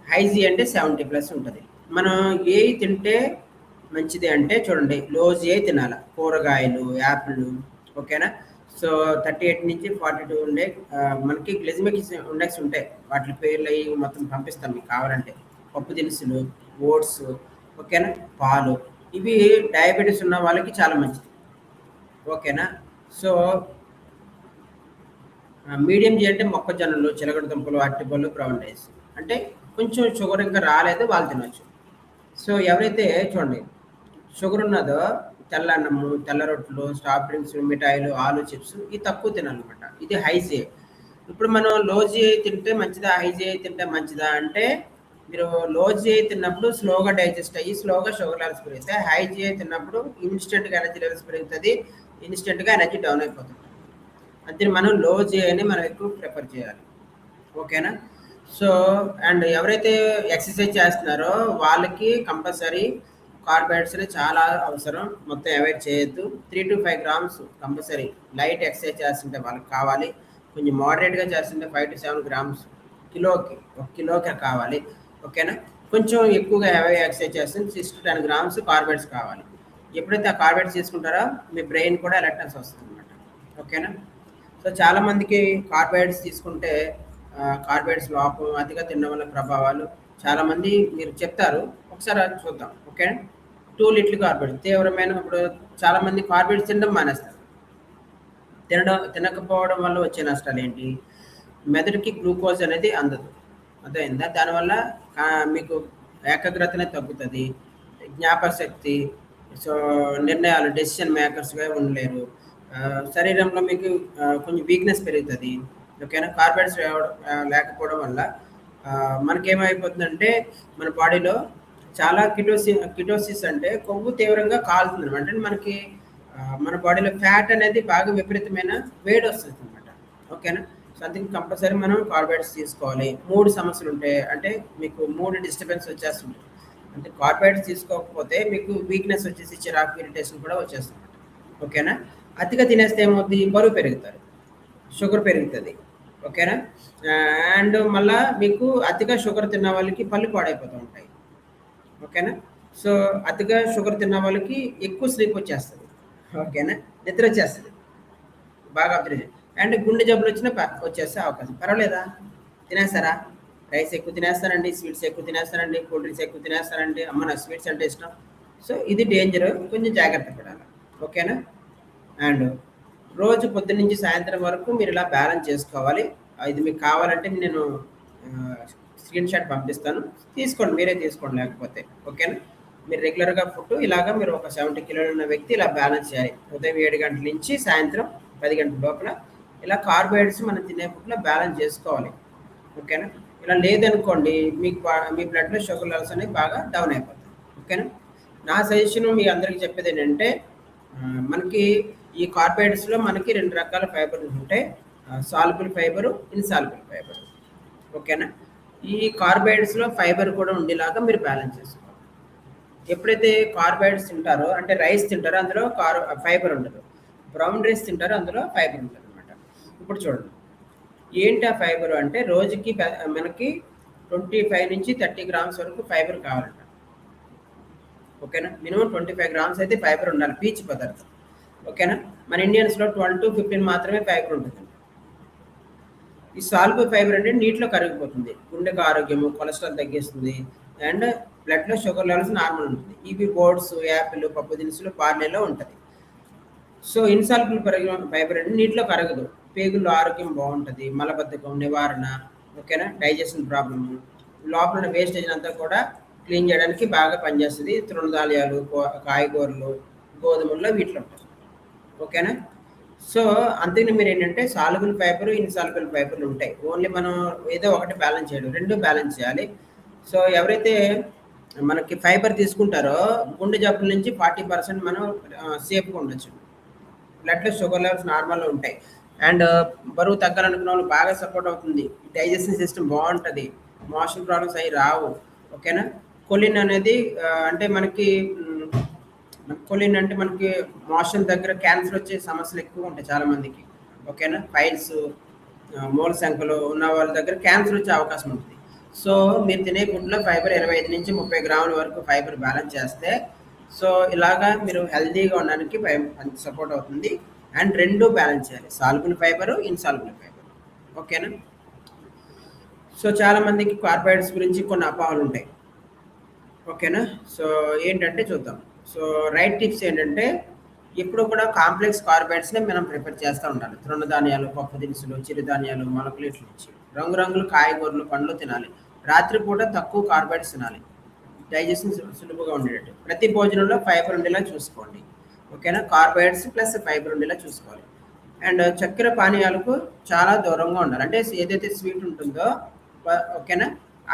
హై జీఏ అంటే 70+ ఉంటది. మనం ఏయి తింటే మంచిది అంటే చూడండి లో జీఏ తినాల. కూరగాయలు, యాపిల్లు ఓకేనా? సో, 38 నుంచి 42 ఉండే మనకి గ్లైసెమిక్ ఇండెక్స్ ఉంటాయి. వాటి పేర్లు అయి మొత్తం పంపిస్తాం మీకు కావాలంటే. పప్పు దినుసులు, ఓట్స్ ఓకేనా? పాలు ఇవి డయాబెటిస్ ఉన్న వాళ్ళకి చాలా మంచిది. ఓకేనా? సో, మీడియం జీ అంటే మొక్కజొన్నలు, చిలకడ దుంపలు, అరటిపళ్ళు, బ్రౌన్ రైస్. అంటే కొంచెం షుగర్ ఇంకా రాలేదు వాళ్ళు తినొచ్చు. సో, ఎవరైతే చూడండి షుగర్ ఉన్నదో తెల్ల అన్నము, తెల్ల రొట్టెలు, సాఫ్ట్ డ్రింక్స్, మిఠాయిలు, ఆలు చిప్స్ ఇవి తక్కువ తినాలన్నమాట. ఇది హై జీ. ఇప్పుడు మనం లో జీ తింటే మంచిదా? హై జీ తింటే మంచిదా? అంటే మీరు లో జీ తిన్నప్పుడు స్లోగా డైజెస్ట్ అయ్యి స్లోగా షుగర్ లెవెల్స్ పెరుగుతాయి. హై జీ తిన్నప్పుడు ఇన్స్టెంట్‌గా ఎనర్జీ లెవెల్స్ పెరుగుతది. ఇన్స్టెంట్‌గా ఎనర్జీ డౌన్ అయిపోతుంది. అందుకని మనం లో జీ అని మనం ఎక్కువ ప్రిఫర్ చేయాలి. ఓకేనా? సో, అండ్ ఎవరైతే ఎక్సర్సైజ్ చేస్తున్నారో వాళ్ళకి కంపల్సరీ కార్బోహైడ్రేట్స్ చాలా అవసరం. మొత్తం అవాయిడ్ చేయొద్దు. 3-5 గ్రామ్స్ కంపల్సరీ లైట్ ఎక్సర్సైజ్ చేస్తుంటే వాళ్ళకి కావాలి. కొంచెం మోడరేట్‌గా చేస్తుంటే 5-7 గ్రామ్స్ కిలోకి, ఒక కిలోకే కావాలి. ఓకేనా? కొంచెం ఎక్కువగా హెవీ ఎక్సర్సైజ్ చేస్తే 6-10 గ్రామ్స్ కార్బోహైడ్రేట్స్ కావాలి. ఎప్పుడైతే ఆ కార్బోహైడ్రేట్స్ తీసుకుంటారో మీ బ్రెయిన్ కూడా అలర్ట్‌నెస్ వస్తుందన్నమాట. ఓకేనా? సో, చాలామందికి కార్బోహైడ్రేట్స్ తీసుకుంటే కార్బోహైడ్రేట్స్ లోపం, అతిగా తినడం వల్ల ప్రభావాలు చాలామంది మీరు చెప్తారు. ఒకసారి అది చూద్దాం. ఓకే. టూ లిటిల్ కార్బోహైడ్రేట్స్ తీవ్రమైన ఇప్పుడు చాలామంది కార్బోహైడ్రేట్స్ తినడం మానేస్తారు. తినకపోవడం వల్ల వచ్చే నష్టాలు ఏంటి? మెదడుకి గ్లూకోజ్ అనేది అందదు. అర్థమైందా? దానివల్ల మీకు ఏకాగ్రత అనేది తగ్గుతుంది. జ్ఞాపకశక్తి, సో నిర్ణయాలు డెసిషన్ మేకర్స్‌గా ఉండలేరు. శరీరంలో మీకు కొంచెం వీక్‌నెస్ పెరుగుతది. ఓకేనా? కార్బోహైడ్రేట్స్ లేకపోవడం వల్ల మనకేమైపోతుందంటే మన బాడీలో చాలా కిటోసిస్ అంటే కొవ్వు తీవ్రంగా కాలుతుందనమాట. అంటే మనకి మన బాడీలో ఫ్యాట్ అనేది బాగా విపరీతమైన వేడొస్తుందనమాట. ఓకేనా? సో అందుకే కంపల్సరీ మనం కార్బోహైడ్రేట్స్ తీసుకోవాలి. 3 సమస్యలుంటాయి. అంటే మీకు 3 డిస్టర్బెన్స్ వచ్చేస్తుంటాయి. అంటే కార్బోహైడ్రేట్స్ తీసుకోకపోతే మీకు వీక్‌నెస్ వచ్చేసి చిరాకు, ఇరిటేషన్ కూడా వచ్చేస్తుందన్నమాట. ఓకేనా? అతిగా తినేస్తే ఏమవుద్ది? బరువు పెరుగుతారు. షుగర్ పెరుగుతది. ఓకేనా? అండ్ మళ్ళా మీకు అతిగా షుగర్ తిన్న వాళ్ళకి పళ్ళు పాడైపోతూ ఉంటాయి. ఓకేనా? సో, అతిగా షుగర్ తిన్న వాళ్ళకి ఎక్కువ స్లీప్ వచ్చేస్తది. ఓకేనా? నిద్ర వచ్చేస్తది. బాగా అబ్జర్వ్ చేయండి. అండ్ గుండె జబ్బులొచ్చినా వచ్చేసే అవకాశం. పర్వాలేదా? తినేస్తారా? రైస్ ఎక్కువ తినేస్తానండి, స్వీట్స్ ఎక్కువ తినేస్తానండి, కూల్ డ్రింక్స్ ఎక్కువ తినేస్తానండి. అమ్మ నాకు స్వీట్స్ అంటే ఇష్టం. సో, ఇది డేంజర్. కొంచెం జాగ్రత్త పడాలి. ఓకేనా? అండ్ రోజు పొద్దున్నుంచి సాయంత్రం వరకు మీరు ఇలా బ్యాలెన్స్ చేసుకోవాలి. ఇది మీకు కావాలంటే నేను స్క్రీన్ షాట్ పంపిస్తాను. తీసుకోండి. మీరే తీసుకోండి లేకపోతే. ఓకేనా? మీరు రెగ్యులర్‌గా ఫుడ్ ఇలాగ మీరు ఒక 70 కిలోలు ఉన్న వ్యక్తి ఇలా బ్యాలెన్స్ చేయాలి. ఉదయం 7 గంటల నుంచి సాయంత్రం 10 గంటల లోపల ఇలా కార్బోహైడ్రేట్స్ మనం తినే ఫుడ్‌లో బ్యాలెన్స్ చేసుకోవాలి. ఓకేనా? ఇలా లేదనుకోండి మీకు మీ బ్లడ్‌లో షుగర్ లెవెల్స్ అనేవి బాగా డౌన్ అయిపోతాయి. ఓకేనా? నా సజెషన్ మీ అందరికి చెప్పేదేంటంటే మనకి ఈ కార్బోహైడ్రేట్స్‌లో మనకి 2 రకాల ఫైబర్స్ ఉంటాయి. Soluble fibre, insoluble fibre. ఓకేనా? ఈ కార్బోహైడ్రేట్స్‌లో ఫైబర్ కూడా ఉండేలాగా మీరు బ్యాలెన్స్ చేసుకోవాలి. ఎప్పుడైతే కార్బోహైడ్రేట్స్ తింటారో అంటే రైస్ తింటారో అందులో ఫైబర్ ఉండదు. బ్రౌన్ రైస్ తింటారో అందులో ఫైబర్ ఉంటదనమాట. ఇప్పుడు చూడండి. ఏంటి ఆ ఫైబర్ అంటే రోజుకి మనకి 25-30 గ్రామ్స్ వరకు ఫైబర్ కావాలంట. ఓకేనా? మినిమం 25 గ్రామ్స్ అయితే ఫైబర్ ఉండాలి. పీచు పదార్థం. ఓకేనా? మన ఇండియన్స్‌లో 12-15 మాత్రమే ఫైబర్ ఉంటదండి. ఈ సాల్యుబుల్ ఫైబర్ అంటే నీటిలో కరిగిపోతుంది. గుండెకు ఆరోగ్యము, కొలెస్ట్రాల్ తగ్గిస్తుంది. అండ్ బ్లడ్‌లో షుగర్ లెవెల్స్ నార్మల్ ఉంటుంది. ఇవి ఓట్స్, యాపిల్, పప్పు దినుసులు, పార్లేలో ఉంటది. సో, ఇన్సాల్యుబుల్ ఫైబర్ అంటే నీటిలో కరగదు. పేగుల్లో ఆరోగ్యం బావుంటది. మలబద్ధకం నివారణ, ఓకేనా? డైజెషన్ ప్రాబ్లము, లోపల ఉన్న వేస్టేజ్ అంతా కూడా క్లీన్ చేయడానికి బాగా పనిచేస్తది. తృణధాన్యాలు, కాయగూరలు, గోధుమల్లో వీటిలో ఉంటది. ఓకేనా? సో, అందుకని మీరేంటంటే సాల్యుబుల్ ఫైబర్, ఇన్సాల్యుబుల్ ఫైబర్‌లు ఉంటాయి. ఓన్లీ మనం ఏదో ఒకటి బ్యాలెన్స్ చేయడం. 2 బ్యాలెన్స్ చేయాలి. సో, ఎవరైతే మనకి ఫైబర్ తీసుకుంటారో గుండె జబ్బుల నుంచి 40% మనం సేఫ్‌గా ఉండొచ్చు. బ్లడ్‌లో షుగర్ లెవెల్స్ నార్మల్‌లో ఉంటాయి. అండ్ బరువు తగ్గాలనుకున్న వాళ్ళకి బాగా సపోర్ట్ అవుతుంది. డైజెషన్ సిస్టమ్ బావుంటది. మోషన్ ప్రాబ్లమ్స్ అయి రావు. ఓకేనా? కొలిన్ అనేది అంటే మనకి కొలిన్ అంటే మనకి మోషన్ దగ్గర క్యాన్సర్ వచ్చే సమస్యలు ఎక్కువ ఉంటాయి చాలా మందికి. ఓకేనా? పైల్స్, మూల సంఖ్యలో ఉన్న వాళ్ళ దగ్గర క్యాన్సర్ వచ్చే అవకాశం ఉంటుంది. సో, మీరు తినే ఫుడ్‌లో ఫైబర్ 25-30 గ్రాముల వరకు ఫైబర్ బ్యాలెన్స్ చేస్తే సో, ఇలాగా మీరు హెల్తీగా ఉండడానికి సపోర్ట్ అవుతుంది. అండ్ 2 బ్యాలెన్స్ చేయాలి. Soluble fibre, insoluble fibre. ఓకేనా? సో, చాలా మందికి కార్బోహైడ్రేట్స్ గురించి కొన్ని అపోహలుంటాయి. ఓకేనా? సో, ఏంటంటే చూద్దాం. సో, రైట్ టిప్స్ ఏంటంటే ఎప్పుడు కూడా కాంప్లెక్స్ కార్బోహైడ్రేట్స్‌నే మనం ప్రిఫర్ చేస్తా ఉండాలి. తృణధాన్యాలు, పప్పు దినుసులు, చిరుధాన్యాలు, మొలకలు ఇట్ల నుంచి. రంగురంగుల కాయగూరలు, పండ్లు తినాలి. రాత్రిపూట తక్కువ కార్బోహైడ్రేట్స్ తినాలి. డైజెషన్ సులువుగా ఉండేటట్టు. ప్రతి భోజనంలో ఫైబర్ ఉండేలా చూసుకోండి. ఓకేనా? కార్బోహైడ్రేట్స్ ప్లస్ ఫైబర్ ఉండేలా చూసుకోవాలి. అండ్ చక్కెర పానీయాలకు చాలా దూరంగా ఉండాలి. అంటే ఏదైతే స్వీట్ ఉంటుందో ఓకేనా?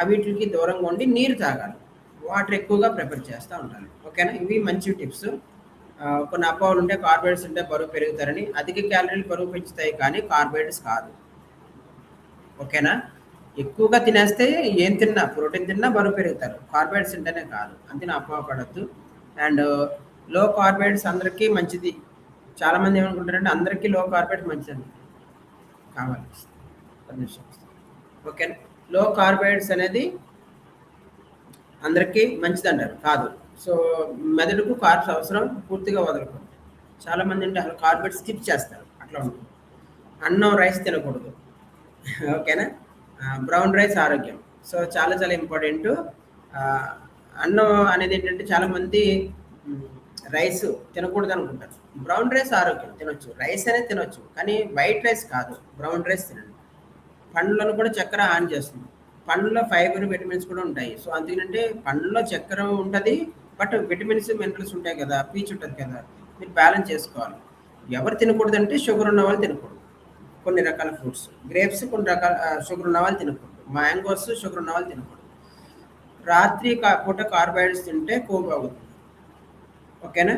వీటికి దూరంగా ఉండి నీరు తాగాలి. వాటర్ ఎక్కువగా ప్రిఫర్ చేస్తూ ఉండాలి. ఓకేనా? ఇవి మంచి టిప్స్. కొన్ని అపోహలు ఉంటే కార్బోహైడ్రేట్స్ ఉంటే బరువు పెరుగుతారని. అధిక క్యాలరీలు బరువు పెంచుతాయి కానీ కార్బోహైడ్రేట్స్ కాదు. ఓకేనా? ఎక్కువగా తినేస్తే ఏం తిన్నా ప్రోటీన్ తిన్నా బరువు పెరుగుతారు. కార్బోహైడ్రేట్స్ తింటేనే కాదు. అందుకని అపోహ పడొద్దు. అండ్ లో కార్బోహైడ్రేట్స్ అందరికీ మంచిది. చాలామంది ఏమనుకుంటారంటే అందరికీ లో కార్బోహైడ్రేట్స్ మంచిదని. కావాలి. ఒక నిమిషం. ఓకేనా? లో కార్బోహైడ్రేట్స్ అనేది అందరికీ మంచిదంటారు. కాదు. సో, మెదడుకు కార్బ్స్ అవసరం పూర్తిగా వదలకూడదు. చాలామంది అంటే అసలు కార్బోహైడ్రేట్స్ స్కిప్ చేస్తారు. అట్లా ఉంటుంది. అన్నం, రైస్ తినకూడదు. ఓకేనా? బ్రౌన్ రైస్ ఆరోగ్యం. సో, చాలా చాలా ఇంపార్టెంటు. అన్నం అనేది ఏంటంటే చాలామంది రైస్ తినకూడదనుకుంటారు. బ్రౌన్ రైస్ ఆరోగ్యం తినొచ్చు. రైస్ అనేది తినొచ్చు. కానీ వైట్ రైస్ కాదు. బ్రౌన్ రైస్ తినండి. పండ్లను కూడా చక్కెర హాని చేస్తుంది. పండ్లలో ఫైబర్, విటమిన్స్ కూడా ఉంటాయి. సో, అందుకనంటే పండ్లలో చక్కెర ఉంటది. బట్ విటమిన్స్, మినరల్స్ ఉంటాయి కదా! పీచు ఉంటది కదా! మీరు బ్యాలెన్స్ చేసుకోవాలి. ఎవరు తినకూడదంటే షుగర్ ఉన్న వాళ్ళు తినకూడదు. కొన్ని రకాల ఫ్రూట్స్. గ్రేప్స్ కొన్ని రకాల షుగర్ ఉన్న వాళ్ళు తినకూడదు. మ్యాంగోస్ షుగర్ ఉన్న వాళ్ళు తినకూడదు. రాత్రి పూట కార్బోహైడ్రేట్స్ తింటే కొవ్వు అవుతుంది. ఓకేనా?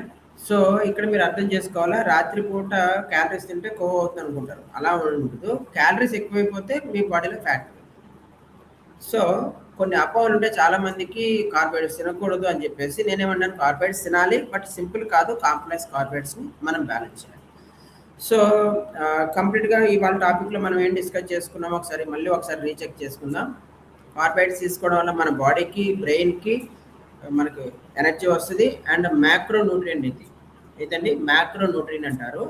సో, ఇక్కడ మీరు అర్థం చేసుకోవాలా, రాత్రి పూట క్యాలరీస్ తింటే కొవ్వు అవుతుంది అనుకుంటారు. అలా ఉండదు. క్యాలరీస్ ఎక్కువైపోతే మీ బాడీలో ఫ్యాట్. సో, కొన్ని అపోహలుంటాయి చాలామందికి కార్బోహైడ్రేట్స్ తినకూడదు అని చెప్పేసి. నేనేమన్నాను, కార్బోహైడ్రేట్స్ తినాలి. బట్ సింపుల్ కాదు, కాంప్లెక్స్ కార్బోహైడ్రేట్స్‌ని మనం బ్యాలెన్స్ చేయాలి. సో, కంప్లీట్‌గా ఇవాళ టాపిక్‌లో మనం ఏం డిస్కస్ చేసుకున్నామో మళ్ళీ ఒకసారి రీచెక్ చేసుకుందాం. కార్బోహైడ్రేట్స్ తీసుకోవడం వల్ల మన బాడీకి, బ్రెయిన్‌కి మనకు ఎనర్జీ వస్తది. అండ్ మ్యాక్రో న్యూట్రియంట్ ఇది. ఏదండి? మ్యాక్రో న్యూట్రియంట్ అంటారు.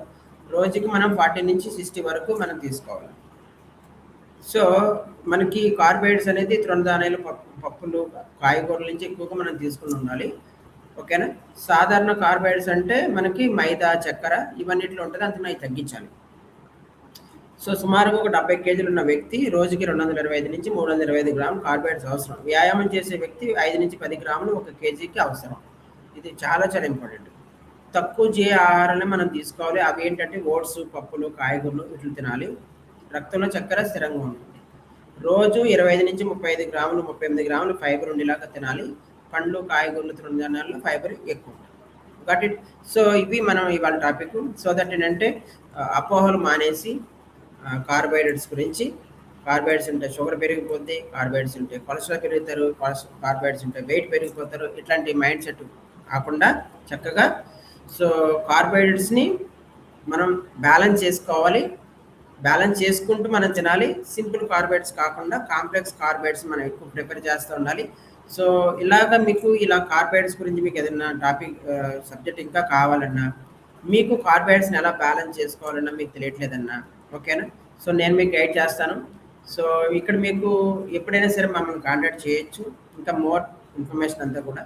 రోజుకి మనం 40-60 వరకు మనం తీసుకోవాలి. సో, మనకి కార్బోహైడ్రేట్స్ అనేది తృణధాన్యాలు, పప్పులు, కాయగూరల నుంచి ఎక్కువగా మనం తీసుకొని ఉండాలి. ఓకేనా? సాధారణ కార్బోహైడ్రేట్స్ అంటే మనకి మైదా, చక్కెర ఇవన్నిట్లో ఉంటది. అందుకని అవి తగ్గించాలి. సో, సుమారుగా ఒక 70 కేజీలు ఉన్న వ్యక్తి రోజుకి 225-325 గ్రాములు కార్బోహైడ్రేట్స్ అవసరం. వ్యాయామం చేసే వ్యక్తి 5-10 గ్రాములు 1 కేజీకి అవసరం. ఇది చాలా చాలా ఇంపార్టెంట్. తక్కువ ఆహారాన్ని మనం తీసుకోవాలి. అవి ఏంటంటే ఓట్స్, పప్పులు, కాయగూరలు వీటిని తినాలి. రక్తంలో చక్కెర స్థిరంగా ఉంటుంది. రోజు 25-35 గ్రాములు, 38 గ్రాములు ఫైబర్ ఉండేలాగా తినాలి. పండ్లు, కాయగూరలు, తృణధాన్యాల్లో ఫైబర్ ఎక్కువ ఉంటుంది. Got it. సో, ఇవి మనం ఇవాళ టాపిక్. సో దట్ ఏంటంటే అపోహలు మానేసి కార్బోహైడ్రేట్స్ గురించి, కార్బోహైడ్రేట్స్ ఉంటే షుగర్ పెరిగిపోద్ది, కార్బోహైడ్రేట్స్ ఉంటే కొలెస్ట్రాల్ పెరుగుతారు, కార్బోహైడ్రేట్స్ ఉంటే వెయిట్ పెరిగిపోతారు, ఇట్లాంటి మైండ్ సెట్ కాకుండా చక్కగా సో కార్బోహైడ్రేట్స్ని మనం బ్యాలెన్స్ చేసుకోవాలి. బ్యాలెన్స్ చేసుకుంటూ మనం తినాలి. సింపుల్ కార్బోహైడ్రేట్స్ కాకుండా కాంప్లెక్స్ కార్బోహైడ్రేట్స్ మనం ఎక్కువ ప్రిఫర్ చేస్తూ ఉండాలి. సో ఇలాగ మీకు ఇలా కార్బోహైడ్రేట్స్ గురించి మీకు ఏదైనా టాపిక్ సబ్జెక్ట్ ఇంకా కావాలన్నా, మీకు కార్బోహైడ్రేట్స్ని ఎలా బ్యాలెన్స్ చేసుకోవాలన్నా మీకు తెలియట్లేదన్నా, ఓకేనా? సో నేను మీకు గైడ్ చేస్తాను. సో ఇక్కడ మీకు ఎప్పుడైనా సరే మమ్మల్ని కాంటాక్ట్ చేయొచ్చు. ఇంకా మోర్ ఇన్ఫర్మేషన్ అంతా కూడా.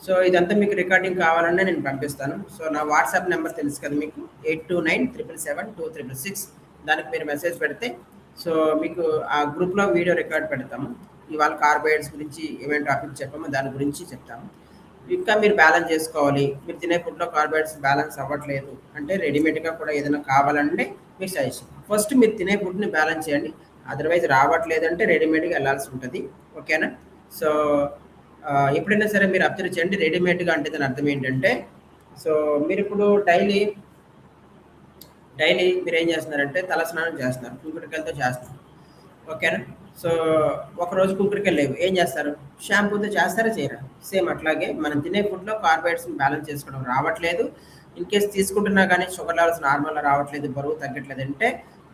సో ఇదంతా మీకు రికార్డింగ్ కావాలన్నా నేను పంపిస్తాను. సో నా వాట్సాప్ నెంబర్ తెలుసు కదా మీకు, 8297772666. దానికి మీరు మెసేజ్ పెడితే సో మీకు ఆ గ్రూప్లో వీడియో రికార్డ్ పెడతాము. ఇవాళ కార్బోహైడ్రేట్స్ గురించి ఏమేమి టాపిక్ చెప్పామో దాని గురించి చెప్తాము. ఇంకా మీరు బ్యాలెన్స్ చేసుకోవాలి. మీరు తినే ఫుడ్లో కార్బోహైడ్రేట్స్ బ్యాలెన్స్ అవ్వట్లేదు అంటే రెడీమేడ్గా కూడా ఏదైనా కావాలంటే మీకు సజెషన్. ఫస్ట్ మీరు తినే ఫుడ్ని బ్యాలెన్స్ చేయండి. అదర్వైజ్ రావట్లేదంటే రెడీమేడ్గా వెళ్ళాల్సి ఉంటుంది. ఓకేనా? సో ఎప్పుడైనా సరే మీరు అబ్జర్వ్ చేయండి. రెడీమేడ్గా అంటే దాని అర్థం ఏంటంటే, సో మీరు ఇప్పుడు డైలీ మీరు ఏం చేస్తున్నారంటే తలస్నానం చేస్తున్నారు, కుంకుడుకాయలతో చేస్తున్నారు. ఓకేనా? సో ఒకరోజు కుంకుడుకాయలు లేవు, ఏం చేస్తారు? షాంపూతో చేస్తారా, చేయరా? సేమ్ అట్లాగే మనం తినే ఫుడ్లో కార్బోహైడ్రేట్స్ని బ్యాలెన్స్ చేసుకోవడం రావట్లేదు. ఇన్ కేస్ తీసుకుంటున్నా కానీ షుగర్ లెవెల్స్ నార్మల్గా రావట్లేదు, బరువు తగ్గట్లేదు అంటే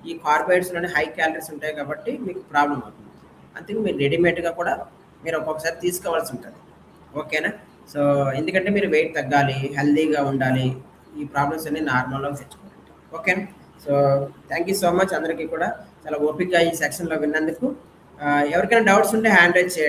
ఈ కార్బోహైడ్రేట్స్లోనే హై క్యాలరీస్ ఉంటాయి కాబట్టి మీకు ప్రాబ్లం అవుతుంది. అందుకే మీరు రెడీమేడ్గా కూడా మీరు ఒక్కొక్కసారి తీసుకోవాల్సి ఉంటుంది. ఓకేనా? సో ఎందుకంటే మీరు వెయిట్ తగ్గాలి, హెల్దీగా ఉండాలి, ఈ ప్రాబ్లమ్స్ అన్ని నార్మల్గా తెచ్చుకోవాలి. ఓకేనా? So thank you so much అందరికీ కూడా చాలా ఓపికగా ఈ సెక్షన్లో విన్నందుకు. ఎవరికైనా డౌట్స్ ఉంటే హ్యాండ్ రైజ్ చేయండి.